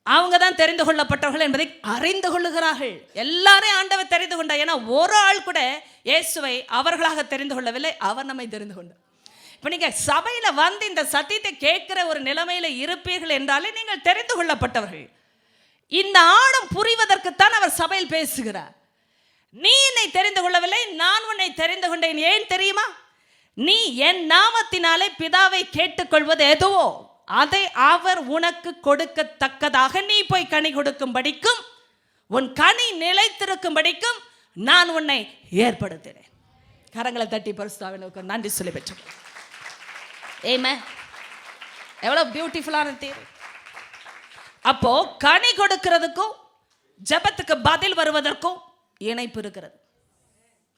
அவங்க தான் தெரிந்து கொள்ளப்பட்டவர்கள் என்பதை அறிந்து கொள்ளுகிறார்கள். எல்லாரையும் ஆண்டவர் தெரிந்து கொண்டார். ஏன்னா ஒரு ஆள் கூட இயேசுவை அவர்களாக தெரிந்து கொள்ளவில்லை, அவர் நம்மை தெரிந்து கொண்டார். இப்போ நீங்கள் சபையில் வந்து இந்த சத்தியத்தை கேட்கிற ஒரு நிலைமையில் இருப்பீர்கள் என்றாலே நீங்கள் தெரிந்து கொள்ளப்பட்டவர்கள். இந்த ஆழம் புரிவதற்குத்தான் அவர் சபையில் பேசுகிறார். நீ என்னை தெரிந்து கொள்ளவில்லை, நான் உன்னை தெரிந்து கொண்டேன். ஏன் தெரியுமா? நீ என் நாமத்தினாலே பிதாவை கேட்டுக்கொள்வது எதுவோ அதை அவர் உனக்கு கொடுக்கத்தக்கதாக நீ போய் கனி கொடுக்கும்படிக்கும், உன் கனி நிலைத்திருக்கும்படிக்கும் நான் உன்னை ஏற்படுத்தினேன். கரங்களை தட்டி பரிசுத்தாவினுக்கு நன்றி சொல்லி பெற்றோம். ஆமென். எவ்வளவு பியூட்டிஃபுல்லான தீர்வு. அப்போ கனி கொடுக்கிறதுக்கும் ஜெபத்துக்கு பதில் வருவதற்கும் இணைப்பு இருக்கிறது.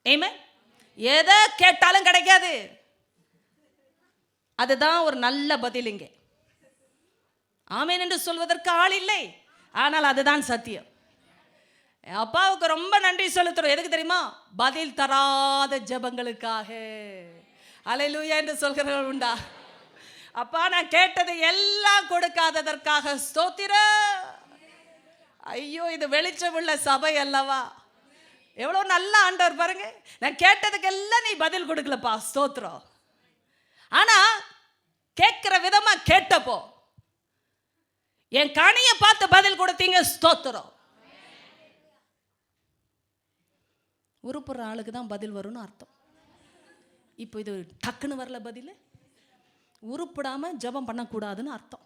ஆமென். எதை கேட்டாலும் கிடைக்காது, அதுதான் ஒரு நல்ல பதில். இங்கே ஆமென் என்று சொல்வதற்கு ஆள் இல்லை, ஆனால் அதுதான் சத்தியம். அப்பாவுக்கு ரொம்ப நன்றி செலுத்துறோம். எதுக்கு தெரியுமா? பதில் தராத ஜெபங்களுக்காக. அல்லேலூயா என்று சொல்கிறவர்கள் உண்டா? அப்பா, நான் கேட்டது எல்லாம் கொடுக்காததற்காக ஸ்தோத்திரம். ஐயோ, இது வெளிச்சமுள்ள சபை அல்லவா? எவ்வளவு நல்ல ஆண்டவர் பாருங்க. நான் கேட்டதுக்கு எல்லாம் நீ பதில் கொடுக்கலப்பா, ஸ்தோத்திரம். ஆனா கேட்கிற விதமா கேட்டப்போ என் கனியை பார்த்து பதில் கொடுத்தீங்க, ஸ்தோத்திரம். உருப்புற ஆளுக்கு தான் பதில் வரும்னு அர்த்தம். இப்போ இது டக்குன்னு வரல பதில், உருப்படாம ஜெபம் பண்ணக்கூடாதுன்னு அர்த்தம்.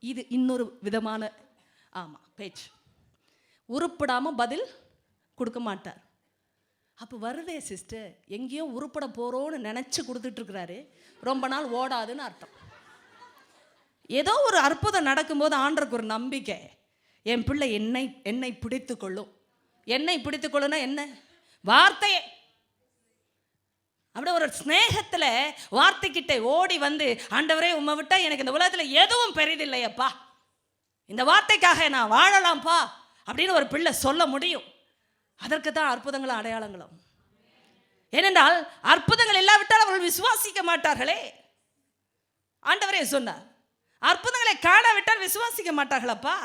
இது இன்னொரு விதமான பேச்சு. உருப்படாம பதில் கொடுக்க மாட்டார். அப்போ வருதே சிஸ்டர், எங்கேயோ உருப்பட போறோன்னு நினைச்சு கொடுத்துட்டு இருக்கிறாரு, ரொம்ப நாள் ஓடாதுன்னு அர்த்தம். ஏதோ ஒரு அற்புதம் நடக்கும்போது ஆண்டருக்கு ஒரு நம்பிக்கை, என் பிள்ளை என்னை பிடித்து கொள்ளும். என்னை பிடித்து கொள்ளுனா என்ன? வார்த்தையே. அப்படி ஒரு ஸ்நேகத்தில் வார்த்தைக்கிட்ட ஓடி வந்து, ஆண்டவரே உம்மை விட்டா எனக்கு இந்த உலகத்தில் எதுவும் பெரிதில்லையப்பா, இந்த வார்த்தைக்காக நான் வாழலாம்ப்பா அப்படின்னு ஒரு பிள்ளை சொல்ல முடியும். அதற்கு தான் அற்புதங்களும் அடையாளங்களும். ஏனென்றால் அற்புதங்கள் இல்லாவிட்டால் அவர்கள் விசுவாசிக்க மாட்டார்களே. ஆண்டவரே சொன்னார், அற்புதங்களை காணாவிட்டால் விசுவாசிக்க மாட்டார்களப்பா.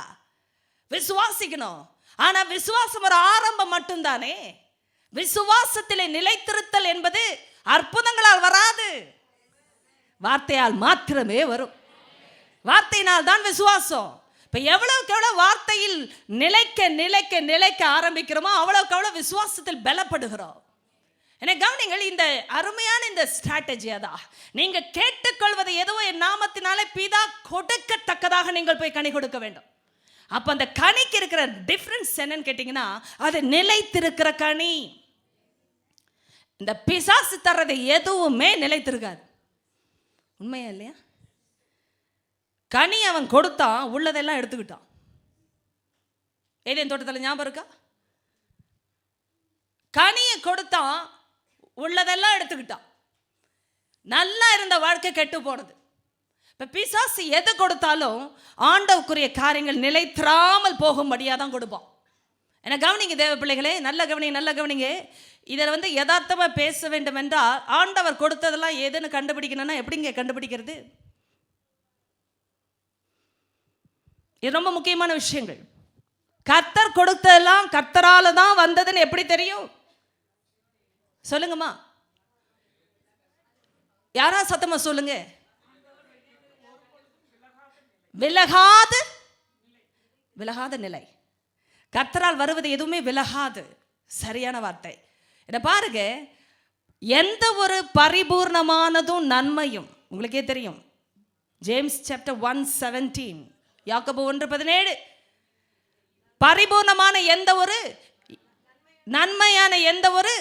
விசுவாசிக்கணும். ஆனா விசுவாசம் ஒரு ஆரம்பம் மட்டும்தானே. விசுவாசத்திலே நிலைத்திருத்தல் என்பது அற்புதங்களால் வராது, வார்த்தையால் மாத்திரமே வரும். வார்த்தையினால் தான் விசுவாசம். இப்ப எவ்வளவுக்கு எவ்வளவு வார்த்தையில் நிலைக்க நிலைக்க நிலைக்க ஆரம்பிக்கிறோமோ அவ்வளவுக்கு எவ்வளவு விசுவாசத்தில் பலப்படுகிறோம். எனக்கு கவனிங்கள், இந்த அருமையான இந்த ஸ்ட்ராட்டஜியா தான், நீங்க கேட்டுக்கொள்வது எதுவோ என் நாமத்தினாலே பிதா கொடுக்கத்தக்கதாக நீங்கள் போய் கனி கொடுக்க வேண்டும். அப்ப அந்த கனிக்கு இருக்கிற டிஃபரன்ஸ் என்னன்னு கேட்டீங்கன்னா, அது நிலைத்திருக்கிற கனி. இந்த பிசாசு தர்றது எதுவுமே நிலைத்திருக்காது. உண்மையா இல்லையா? கனி அவன் கொடுத்தான், உள்ளதெல்லாம் எடுத்துக்கிட்டான். ஏதேன் தோட்டத்தில் ஞாபகம் இருக்கா? கனியை கொடுத்தான், உள்ளதெல்லாம் எடுத்துக்கிட்டான். நல்லா இருந்த வாழ்க்கை கெட்டு போனது. இப்போ பிசாசு எது கொடுத்தாலும் ஆண்டவருக்குரிய காரியங்கள் நிலைத்திராமல் போகும்படியாக தான் கொடுப்பான். ஏன்னா கவனிங்க தேவ பிள்ளைகளே, நல்ல கவனிங்க, நல்ல கவனிங்க. இதில் யதார்த்தமாக பேச வேண்டும் என்றால், ஆண்டவர் கொடுத்ததெல்லாம் எதுன்னு கண்டுபிடிக்கணும்னா எப்படிங்க கண்டுபிடிக்கிறது? இது ரொம்ப முக்கியமான விஷயங்கள். கர்த்தர் கொடுத்ததெல்லாம் கர்த்தரால தான் வந்ததுன்னு எப்படி தெரியும்? சொல்லுங்கம்மா, யாரா சத்தமா சொல்லுங்க. விலகாத நிலை. கர்த்தரால் வருவது எதுவுமே விலகாது. சரியான வார்த்தை. இதை பாருங்க, எந்த ஒரு பரிபூர்ணமானதும் நன்மையும் உங்களுக்கே தெரியும். ஜேம்ஸ் சாப்டர் 1:17, யாக்கோபு 1:17, பரிபூர்ணமான எந்த ஒரு நன்மையான எந்த ஒரு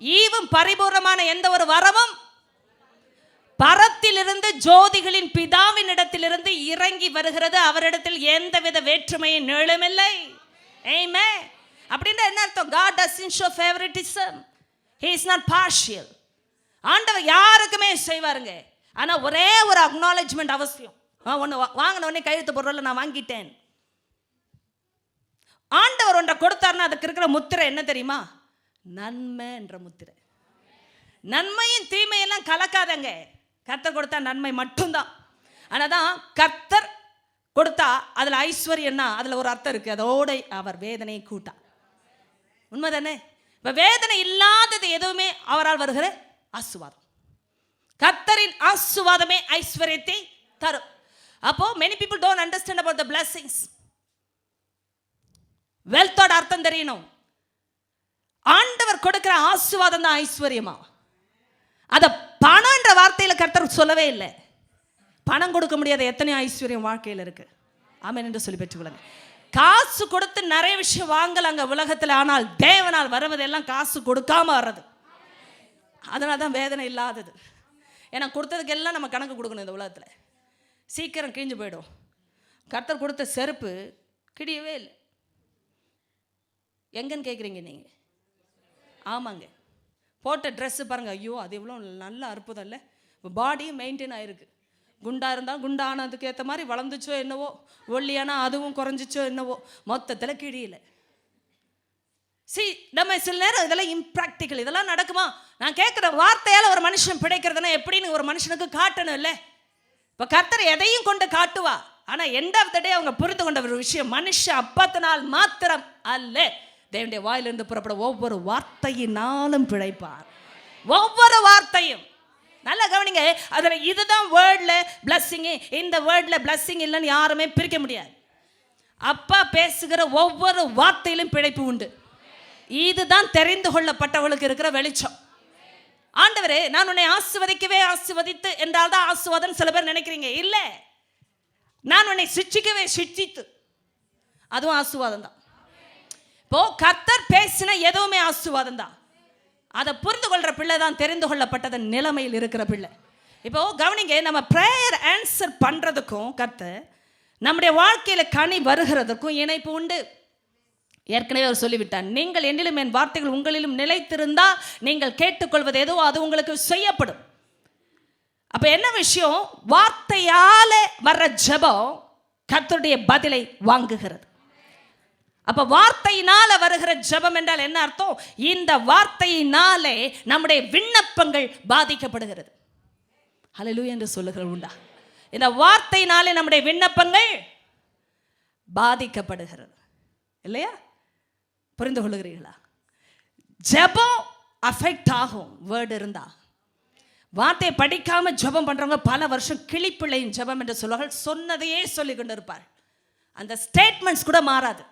ஈவும் பரிபூர்ணமான எந்த ஒரு வரமும் பரத்திலிருந்து ஜோதிகளின் பிதாவின் இடத்திலிருந்து இறங்கி வருகிறது, அவரிடத்தில் எந்தவித வேற்றுமையும் நிழலுமில்லை. ஆமென். அப்படின்னா என்ன அர்த்தம்? God doesn't show favoritism. He is not partial. ஆண்டவர் யாருக்குமே செய்வாருங்க. ஆனா ஒரே ஒரு அக்னாலஜ்மெண்ட் அவசியம். ஒன்று வாங்கின உடனே கையெழுத்து போடுறல நான் வாங்கிட்டேன். ஆண்டவர் ஒன்றை கொடுத்தாருன்னா அதுக்கு இருக்கிற முத்திரை என்ன தெரியுமா? நன்மை என்ற முத்திரை. நன்மையும் தீமையெல்லாம் கலக்காதங்க. கர்த்தர் கொடுத்தா நன்மை மட்டும்தான். ஆனால் தான் கர்த்தர் கொடுத்தா அதில் ஐஸ்வர்யம்னா அதில் ஒரு அர்த்தம் இருக்குது. அதோட அவர் வேதனையை கூட்டா. உண்மை தானே? இப்போ வேதனை இல்லாதது எதுவுமே அவரால் வருகிற ஆசீர்வாதம். கர்த்தரின் ஆசீர்வாதமே ஐஸ்வர்யத்தை தரும். அப்போ many people don't understand about the blessings. வெல்த்தோட அர்த்தம் தெரியணும். ஆண்டவர் கொடுக்கிற ஆசீர்வாதம் தான் ஐஸ்வர்யமா. அத பணம்ன்ற வார்த்தையில கர்த்தர் சொல்லவே இல்லை. பணம் கொடுக்க முடியாத எத்தனை ஐஸ்வர்யம் வாழ்க்கையில் இருக்கு. ஆமென் என்று சொல்லி பெற்றுக்கொள்ளுங்க. காசு கொடுத்து நிறைய விஷயம் வாங்கலாங்க உலகத்தில். ஆனால் தேவனால் வருவதெல்லாம் காசு கொடுக்காம வர்றது. அதனால தான் வேதனை இல்லாதது. ஏன்னா கொடுத்ததுக்கு எல்லாம் நம்ம கணக்கு கொடுக்கணும். இந்த உலகத்தில் சீக்கிரம் கிழிஞ்சு போயிடும். கர்த்தர் கொடுத்த செருப்பு கிழியவே இல்லை. எங்கன்னு கேட்குறீங்க நீங்கள்? ஆமாங்க. போட்ட ட்ரெஸ்ஸு பாருங்கள், ஐயோ அது எவ்வளோ நல்ல அற்புதம் இல்லை. பாடியும் மெயின்டைன் ஆகிருக்கு. குண்டாக இருந்தால் குண்டானதுக்கு ஏற்ற மாதிரி வளர்ந்துச்சோ என்னவோ, ஒல்லியானா அதுவும் குறைஞ்சிச்சோ என்னவோ, மொத்தத்தில் கிழியல. நம்ம சில நேரம் இதெல்லாம் இம்ப்ராக்டிக்கல். இதெல்லாம் நடக்குமா? நான் கேட்குற வார்த்தையால் ஒரு மனுஷன் பிழைக்கிறதுனா எப்படின்னு ஒரு மனுஷனுக்கு காட்டணும் இல்லை? இப்போ கர்த்தர் எதையும் கொண்டு காட்டுவா. ஆனால் எண்ட் ஆஃப் த டே அவங்க புரிந்து கொண்ட ஒரு விஷயம், மனுஷன் அப்பத்தினால் மாத்திரம் அல்ல, தேவனுடைய வாயிலிருந்து புறப்பட ஒவ்வொரு வார்த்தையினாலும் பிழைப்பார். ஒவ்வொரு வார்த்தையும் நல்லா கவனிங்க. அதில் இதுதான் வேர்டில் பிளஸ்ஸிங்கு, இந்த வேர்டில் பிளஸ்ஸிங் இல்லைன்னு யாருமே பிரிக்க முடியாது. அப்பா பேசுகிற ஒவ்வொரு வார்த்தையிலும் பிழைப்பு உண்டு. இதுதான் தெரிந்து கொள்ளப்பட்டவளுக்கு இருக்கிற வெளிச்சம். ஆண்டவரே நான் உன்னை ஆசீர்வதிக்கவே ஆசீர்வதித்து என்றால் தான் ஆசீர்வாதம் சில பேர் நினைக்கிறீங்க. இல்லை, நான் உன்னை சிட்சிக்கவே சிட்சித்து, அதுவும் ஆசீர்வாதம் தான். இப்போ கர்த்தர் பேசின எதுவுமே ஆசீர்வாதம் தான். அதை புரிந்து கொள்கிற பிள்ளை தான் தெரிந்து கொள்ளப்பட்டதன் நிலைமையில் இருக்கிற பிள்ளை. இப்போ கவனிங்க, நம்ம ப்ரேயர் ஆன்சர் பண்ணுறதுக்கும் கர்த்தர் நம்முடைய வாழ்க்கையில் கனி வருகிறதுக்கும் இணைப்பு உண்டு. ஏற்கனவே அவர் சொல்லிவிட்டார், நீங்கள் என்னிலும் என் வார்த்தைகள் உங்களிலும் நிலைத்திருந்தால் நீங்கள் கேட்டுக்கொள்வது எதுவோ அது உங்களுக்கு செய்யப்படும். அப்ப என்ன விஷயம்? வார்த்தையால வர்ற ஜெபம் கர்த்தருடைய பதிலை வாங்குகிறது. அப்ப வார்த்தையினால வருகிற ஜெபம் என்றால் என்ன அர்த்தம்? இந்த வார்த்தையினாலே நம்முடைய விண்ணப்பங்கள் பாதிக்கப்படுகிறது. ஹல்லேலூயா என்று சொல்லுகிற உண்டா? இந்த வார்த்தையினாலே நம்முடைய விண்ணப்பங்கள் பாதிக்கப்படுகிறது இல்லையா? புரிந்து கொள்ளுகிறீர்களா? ஜெபம் அஃபெக்ட் ஆகும் வேர்டு இருந்தா. வார்த்தையை படிக்காம ஜெபம் பண்றவங்க பல வருஷம் கிளிப்பிள்ளையின் ஜெபம் என்று சொல்வார்கள். சொன்னதையே சொல்லி கொண்டு இருப்பார். அந்த ஸ்டேட்மெண்ட்ஸ் கூட மாறாது.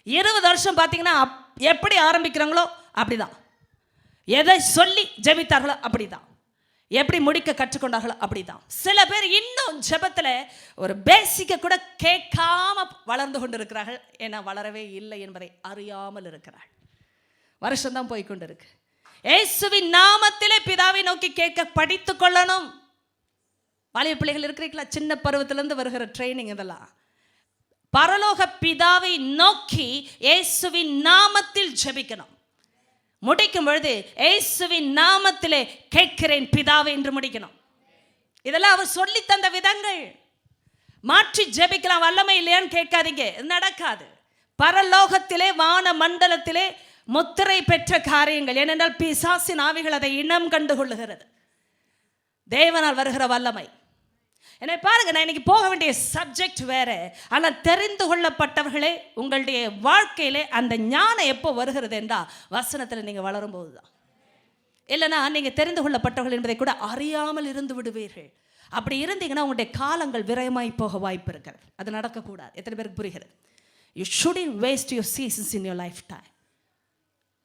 20 வருஷம் பார்த்தீங்கன்னா எப்படி ஆரம்பிக்கிறாங்களோ அப்படிதான். எதை சொல்லி ஜெபித்தார்களோ அப்படிதான். எப்படி முடிக்க கற்றுக்கொண்டார்களோ அப்படிதான். சில பேர் இன்னும் ஜெபத்தில் ஒரு பேசிக்கை கூட கேட்காம வளர்ந்து கொண்டு இருக்கிறார்கள். ஏன்னா வளரவே இல்லை என்பதை அறியாமல் இருக்கிறார்கள். வருஷம்தான் போய்கொண்டு இருக்கு. இயேசுவின் நாமத்திலே பிதாவை நோக்கி கேட்க படித்து கொள்ளணும். வாலிப பிள்ளைகள் இருக்கிறீங்களா? சின்ன பருவத்திலிருந்து வருகிற ட்ரைனிங் இதெல்லாம். பரலோக பிதாவை நோக்கி இயேசுவின் நாமத்தில் ஜெபிக்கணும். முடிக்கும் பொழுது இயேசுவின் நாமத்திலே கேட்கிறேன் பிதாவை என்று முடிக்கணும். இதெல்லாம் அவர் சொல்லி தந்த விதங்கள். மாற்றி ஜெபிக்கலாம் வல்லமை இல்லையான்னு கேட்காதீங்க, நடக்காது. பரலோகத்திலே வான மண்டலத்திலே முத்திரை பெற்ற காரியங்கள். ஏனென்றால் பிசாசின் ஆவிகள் அதை இனம் கண்டு கொள்ளுகிறது. தேவனால் வருகிற வல்லமை. என்னை பாருங்க, நான் இன்னைக்கு போக வேண்டிய சப்ஜெக்ட் வேற. ஆனால் தெரிந்து கொள்ளப்பட்டவர்களே, உங்களுடைய வாழ்க்கையிலே அந்த ஞானம் எப்போ வருகிறது என்றால் வசனத்தில் நீங்கள் வளரும்போது தான். இல்லைன்னா நீங்கள் தெரிந்து கொள்ளப்பட்டவர்கள் என்பதை கூட அறியாமல் இருந்து விடுவீர்கள். அப்படி இருந்தீங்கன்னா உங்களுடைய காலங்கள் விரயமாய் போக வாய்ப்பு இருக்கிறது. அது நடக்கக்கூடாது. எத்தனை பேருக்கு புரிகிறது? You shouldn't waste your seasons in your life time.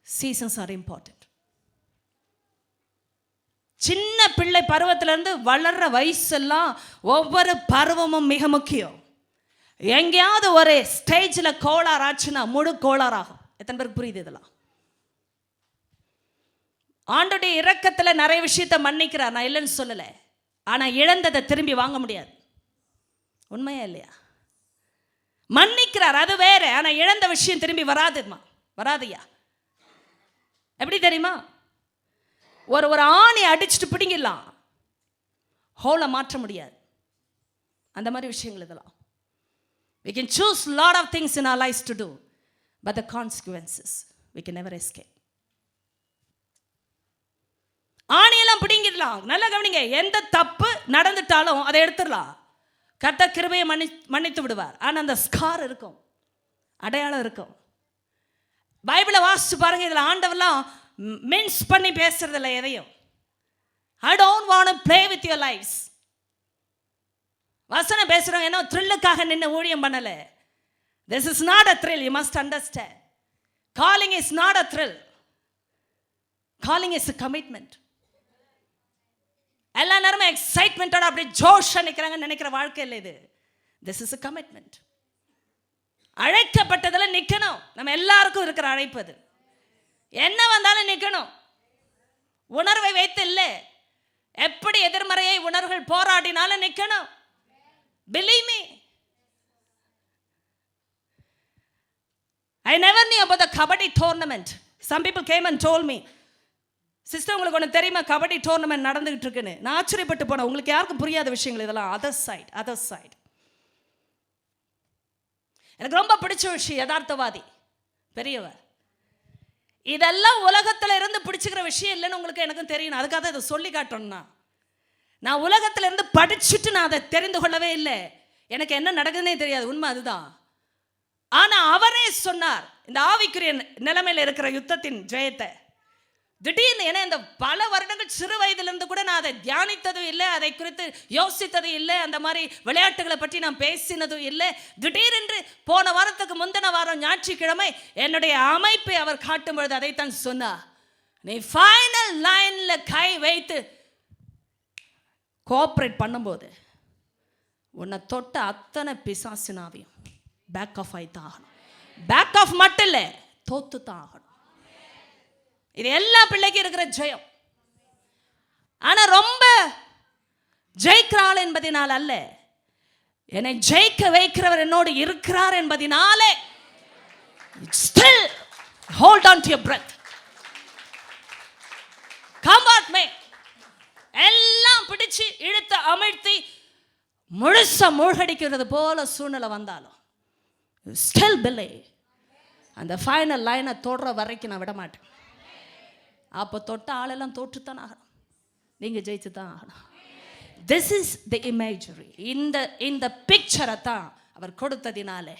Seasons are important. சின்ன பிள்ளை பருவத்திலிருந்து வளர்ற வயசெல்லாம் ஒவ்வொரு பருவமும் மிக முக்கியம். எங்கேயாவது ஒரு ஸ்டேஜில் கோளாறு ஆச்சுன்னா முழு கோளாறாகும். எத்தனை பேருக்கு புரியுது இதெல்லாம்? ஆண்டோடைய இரக்கத்தில் நிறைய விஷயத்தை மன்னிக்கிறார், நான் இல்லைன்னு சொல்லலை. ஆனால் இழந்ததை திரும்பி வாங்க முடியாது. உண்மையா இல்லையா? மன்னிக்கிறார், அது வேற. ஆனால் இழந்த விஷயம் திரும்பி வராதுயா. எப்படி தெரியுமா? ஒரு ஆணி அடிச்சுட்டு பிடிங்கிடலாம், ஹோலை மாற்ற முடியாது. அந்த மாதிரி விஷயங்கள் இதெல்லாம். We can choose lot of things in our lives to do, but the consequences we can never escape. ஆணியெல்லாம் பிடிங்கிடலாம். நல்லா கவனிங்க, எந்த தப்பு நடந்துட்டாலும் அதை எடுத்துடலாம். கர்த்தர் கிருபையை மன்னித்து விடுவார். ஆனால் அந்த ஸ்கார் இருக்கும், அடையாளம் இருக்கும். பைபிளை வாசிச்சு பாருங்க. இதில் ஆண்டவெல்லாம் மின்ஸ் பண்ணி பேசுறதில்ல எதையும். I don't want to play with your lives. வசனம் பேசுறவங்க என்ன த்ரில்லுக்காக நின்று ஊழியம் பண்ணல. This is not a thrill, you must understand. Calling is not a thrill. Calling is a commitment. எல்லா நேரமும் எக்ஸைட்மெண்டோட அப்படி ஜோஷா நிற்கிறாங்க நினைக்கிற வாழ்க்கை இல்லை இது. This is a commitment. அழைக்கப்பட்டதில் நிற்கணும். நம்ம எல்லாருக்கும் இருக்கிற அழைப்பு அது. என்ன வந்தாலும் நிற்கணும். உணர்வை வைத்து இல்லை, எப்படி எதிர்மறையை உணர்வுகள் போராடினாலும் நிற்கணும். Believe me. I never knew about the kabaddi tournament. Some people came and told me, sister உங்களுக்கு ஒன்று தெரியுமா, கபடி டோர்னமெண்ட் நடந்துகிட்டு இருக்குன்னு. நான் ஆச்சரியப்பட்டு போனேன். உங்களுக்கு யாருக்கும் புரியாத விஷயங்கள் இதெல்லாம். Other side. எனக்கு ரொம்ப பிடிச்ச விஷயம், யதார்த்தவாதி பெரியவர். இதெல்லாம் உலகத்தில் இருந்து பிடிச்சிக்கிற விஷயம் இல்லைன்னு உங்களுக்கு எனக்கும் தெரியணும். அதுக்காக இதை சொல்லி காட்டணும்னா, நான் உலகத்தில் இருந்து படிச்சுட்டு நான் அதை தெரிந்து கொள்ளவே இல்லை. எனக்கு என்ன நடக்குதுன்னே தெரியாது. உண்மை அதுதான். ஆனால் அவரே சொன்னார் இந்த ஆவிக்குரிய நிலைமையில் இருக்கிற யுத்தத்தின் ஜெயத்தை. திடீர்னு ஏன்னா இந்த பல வருடங்கள் சிறு வயதிலிருந்து கூட நான் அதை தியானித்ததும் இல்லை, அதை குறித்து யோசித்ததும் இல்லை, அந்த மாதிரி விளையாட்டுகளை பற்றி நான் பேசினதும் இல்லை. திடீரென்று போன வாரத்துக்கு முந்தின வாரம் ஞாயிற்றுக்கிழமை என்னுடைய அமைப்பை அவர் காட்டும் பொழுது அதைத்தான் சொன்னார். நீ ஃபைனல் லைன்ல கை வைத்து கோஆப்ரேட் பண்ணும்போது உன்னை தொட்ட அத்தனை பிசாசினாவையும் பேக் ஆஃப் ஆகித்தான் ஆகணும். பேக் ஆஃப் மட்டும் இல்லை, தோத்து தான் ஆகணும். இது எல்லா பிள்ளைக்கும் இருக்கிற ஜெயம். ஆனா ரொம்ப ஜெயிக்கிறாள் என்பதினால் அல்ல, என்னை ஜெயிக்க வைக்கிறவர் என்னோடு இருக்கிறார் என்பதினாலே Still hold on to your breath. Compartment எல்லாம் பிடிச்சு இழுத்து அமிழ்த்தி முழுசா மூழ்கடிக்கிறது போல சூழ்நிலை வந்தாலும் still believe. அந்த ஃபைனல் லைனை தொடுற வரைக்கும் நான் விட மாட்டேன். அப்போ தொட்ட ஆளெல்லாம் தோற்றுத்தான் ஆகணும், நீங்கள் ஜெயிச்சு தான் ஆகணும். This is the imagery. இந்த பிக்சரை தான் அவர் கொடுத்ததினாலே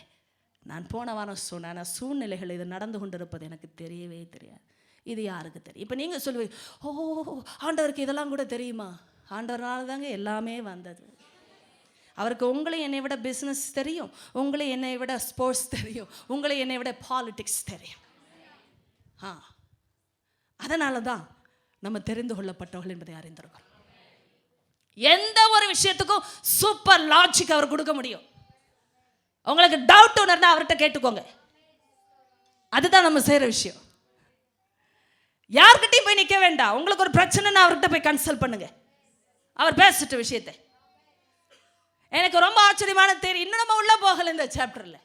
நான் போன வாரம் சொன்னேன், சூழ்நிலைகள் இது நடந்து கொண்டிருப்பது எனக்கு தெரியவே தெரியாது. இது யாருக்கு தெரியும்? இப்போ நீங்கள் சொல்லுவீங்க, ஓ ஆண்டவருக்கு இதெல்லாம் கூட தெரியுமா? ஆண்டவரால் தாங்க எல்லாமே வந்தது. அவருக்கு உங்களை என்னை விட பிஸ்னஸ் தெரியும், உங்களை என்னை விட ஸ்போர்ட்ஸ் தெரியும், உங்களை என்னை விட பாலிடிக்ஸ் தெரியும். அதனால தான் நம்ம தெரிந்து கொள்ளப்பட்டவர்கள் என்பதை அறிந்திருக்கிறோம். எந்த ஒரு விஷயத்துக்கும் சூப்பர் லாஜிக் அவர் கொடுக்க முடியும். உங்களுக்கு டவுட் உணர்ந்தா அவர்கிட்ட கேட்டுக்கோங்க. அதுதான் நம்ம செய்யற விஷயம். யார்கிட்டையும் போய் நிற்க வேண்டாம். உங்களுக்கு ஒரு பிரச்சனைன்னா அவர்கிட்ட போய் கன்சல்ட் பண்ணுங்க, அவர் பேசிட்ட விஷயத்தை. எனக்கு ரொம்ப ஆச்சரியமான தெரியும், இன்னும் நம்ம உள்ள போகல இந்த சாப்டர்ல.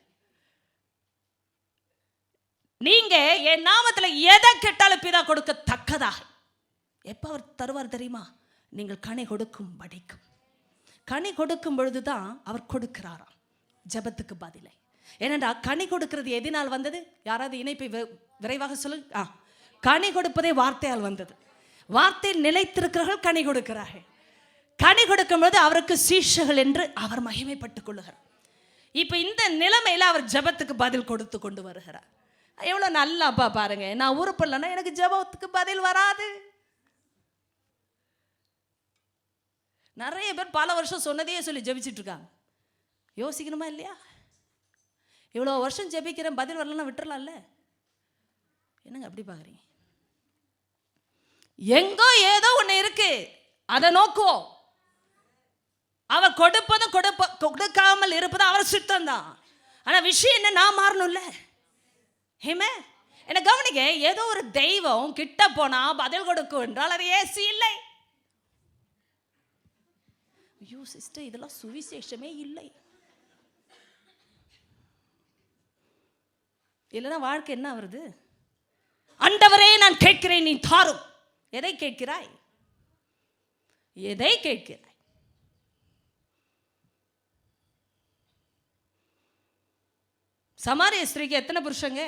நீங்க என் நாமத்துல எதை கேட்டாலும் பிதா கொடுக்க தக்கதாக எப்ப அவர் தருவார் தெரியுமா? நீங்கள் கனி கொடுக்கும் படிக்கும். கனி கொடுக்கும் பொழுதுதான் அவர் கொடுக்கிறாராம் ஜெபத்துக்கு பதிலை. ஏனென்றா கனி கொடுக்கிறது எதினால் வந்தது? யாராவது இணைப்பை விரைவாக சொல்லுங்க. கனி கொடுப்பதே வார்த்தையால் வந்தது. வார்த்தையில் நிலைத்திருக்கிறவர்கள் கனி கொடுக்கிறார்கள். கனி கொடுக்கும்போது அவருக்கு சீஷர்கள் என்று அவர் மகிமைப்பட்டுக் கொள்ளுகிறார். இப்போ இந்த நிலைமையில் அவர் ஜெபத்துக்கு பதில் கொடுத்து கொண்டு வருகிறார். எவ்வளோ நல்லா அப்பா பாருங்க. நான் உறுப்பில்லைன்னா எனக்கு ஜெபத்துக்கு பதில் வராது. நிறைய பேர் பல வருஷம் சொன்னதையே சொல்லி ஜெபிச்சுட்டு இருக்காங்க. யோசிக்கணுமா இல்லையா? இவ்வளோ வருஷம் ஜெபிக்கிறேன், பதில் வரலன்னா விட்டுறலாம்ல. என்னங்க அப்படி பார்க்குறீங்க? எங்கோ ஏதோ ஒன்று இருக்கு, அதை நோக்குவோம். அவர் கொடுப்பதும் கொடுக்காமல் இருப்பதும் அவர் சித்தம் தான். ஆனால் விஷயம் என்ன, நான் மாறணும்ல. ஏமே என்ன கவனிக்க, ஏதோ ஒரு தெய்வம் கிட்ட போனா பதில் கொடுக்கும் என்றால் அது ஏசு இல்லை. ஐயோ சிஸ்டர், இதெல்லாம் சுவிசேஷமே இல்லை. இல்லைன்னா வாழ்க்கை என்ன வருது? ஆண்டவரே நான் கேட்கிறேன், நீ தாரும். எதை கேட்கிறாய்? எதை கேட்கிறாய்? சமாரிய ஸ்திரீக்கு எத்தனை புருஷங்க?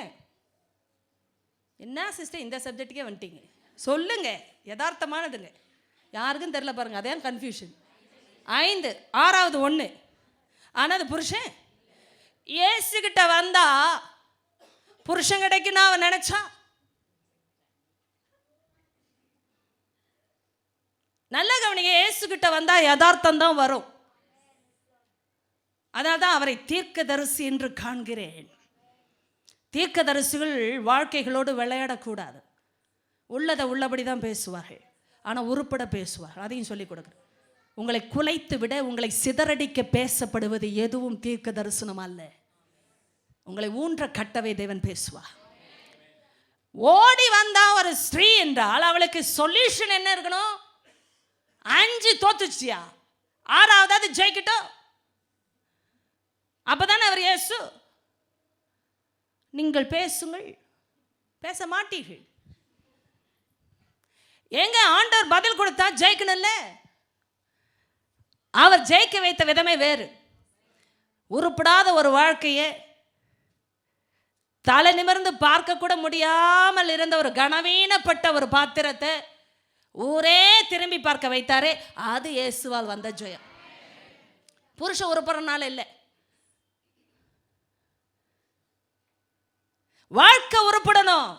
என்ன சிஸ்டர் இந்த சப்ஜெக்டுக்கே வந்துட்டீங்க? சொல்லுங்க, யதார்த்தமானதுங்க. யாருக்கும் தெரியல பாருங்க, அதே கன்ஃபியூஷன். 5, 6வது 1. ஆனால் அது புருஷன் ஏசுகிட்ட வந்தா புருஷன் கிடைக்குன்னு அவன் நினைச்சா. நல்ல கவனிங்க, ஏசுகிட்ட வந்தா யதார்த்தம் தான் வரும். அதனால தான் அவரை தீர்க்கதரிசி என்று காண்கிறேன். தீர்க்கதரிசிகள் வாழ்க்கைகளோடு விளையாடக்கூடாது. உள்ளதை உள்ளபடி தான் பேசுவார்கள், ஆனால் உருப்பட பேசுவார். அதையும் சொல்லிக் கொடுக்குறேன். உங்களை குலைத்து விட, உங்களை சிதறடிக்க பேசப்படுவது எதுவும் தீர்க்க தரிசனம் அல்ல. உங்களை ஊன்ற கட்டவே தேவன் பேசுவார். ஓடி வந்தா ஒரு ஸ்திரீ என்றால் அவளுக்கு சொல்யூஷன் என்ன இருக்கணும்? 5 தோத்துச்சியா, 6வது ஜெயிக்கட்டும். அப்பதானே அவர் இயேசு. நீங்கள் பேசுங்கள், பேச மாட்டீர்கள். எங்க ஆண்டவர் பதில் கொடுத்தா ஜெயிக்கணும்ல. அவர் ஜெயிக்க வைத்த விதமே வேறு. உருப்படாத ஒரு வாழ்க்கையை தலை நிமிர்ந்து பார்க்க கூட முடியாமல் இருந்த ஒரு கனவீனப்பட்ட ஒரு பாத்திரத்தை ஊரே திரும்பி பார்க்க வைத்தாரே, அது இயேசுவால் வந்த ஜெயம். புருஷன் உருப்படுறனால இல்லை, வாழ்க்கை உருப்படணும்.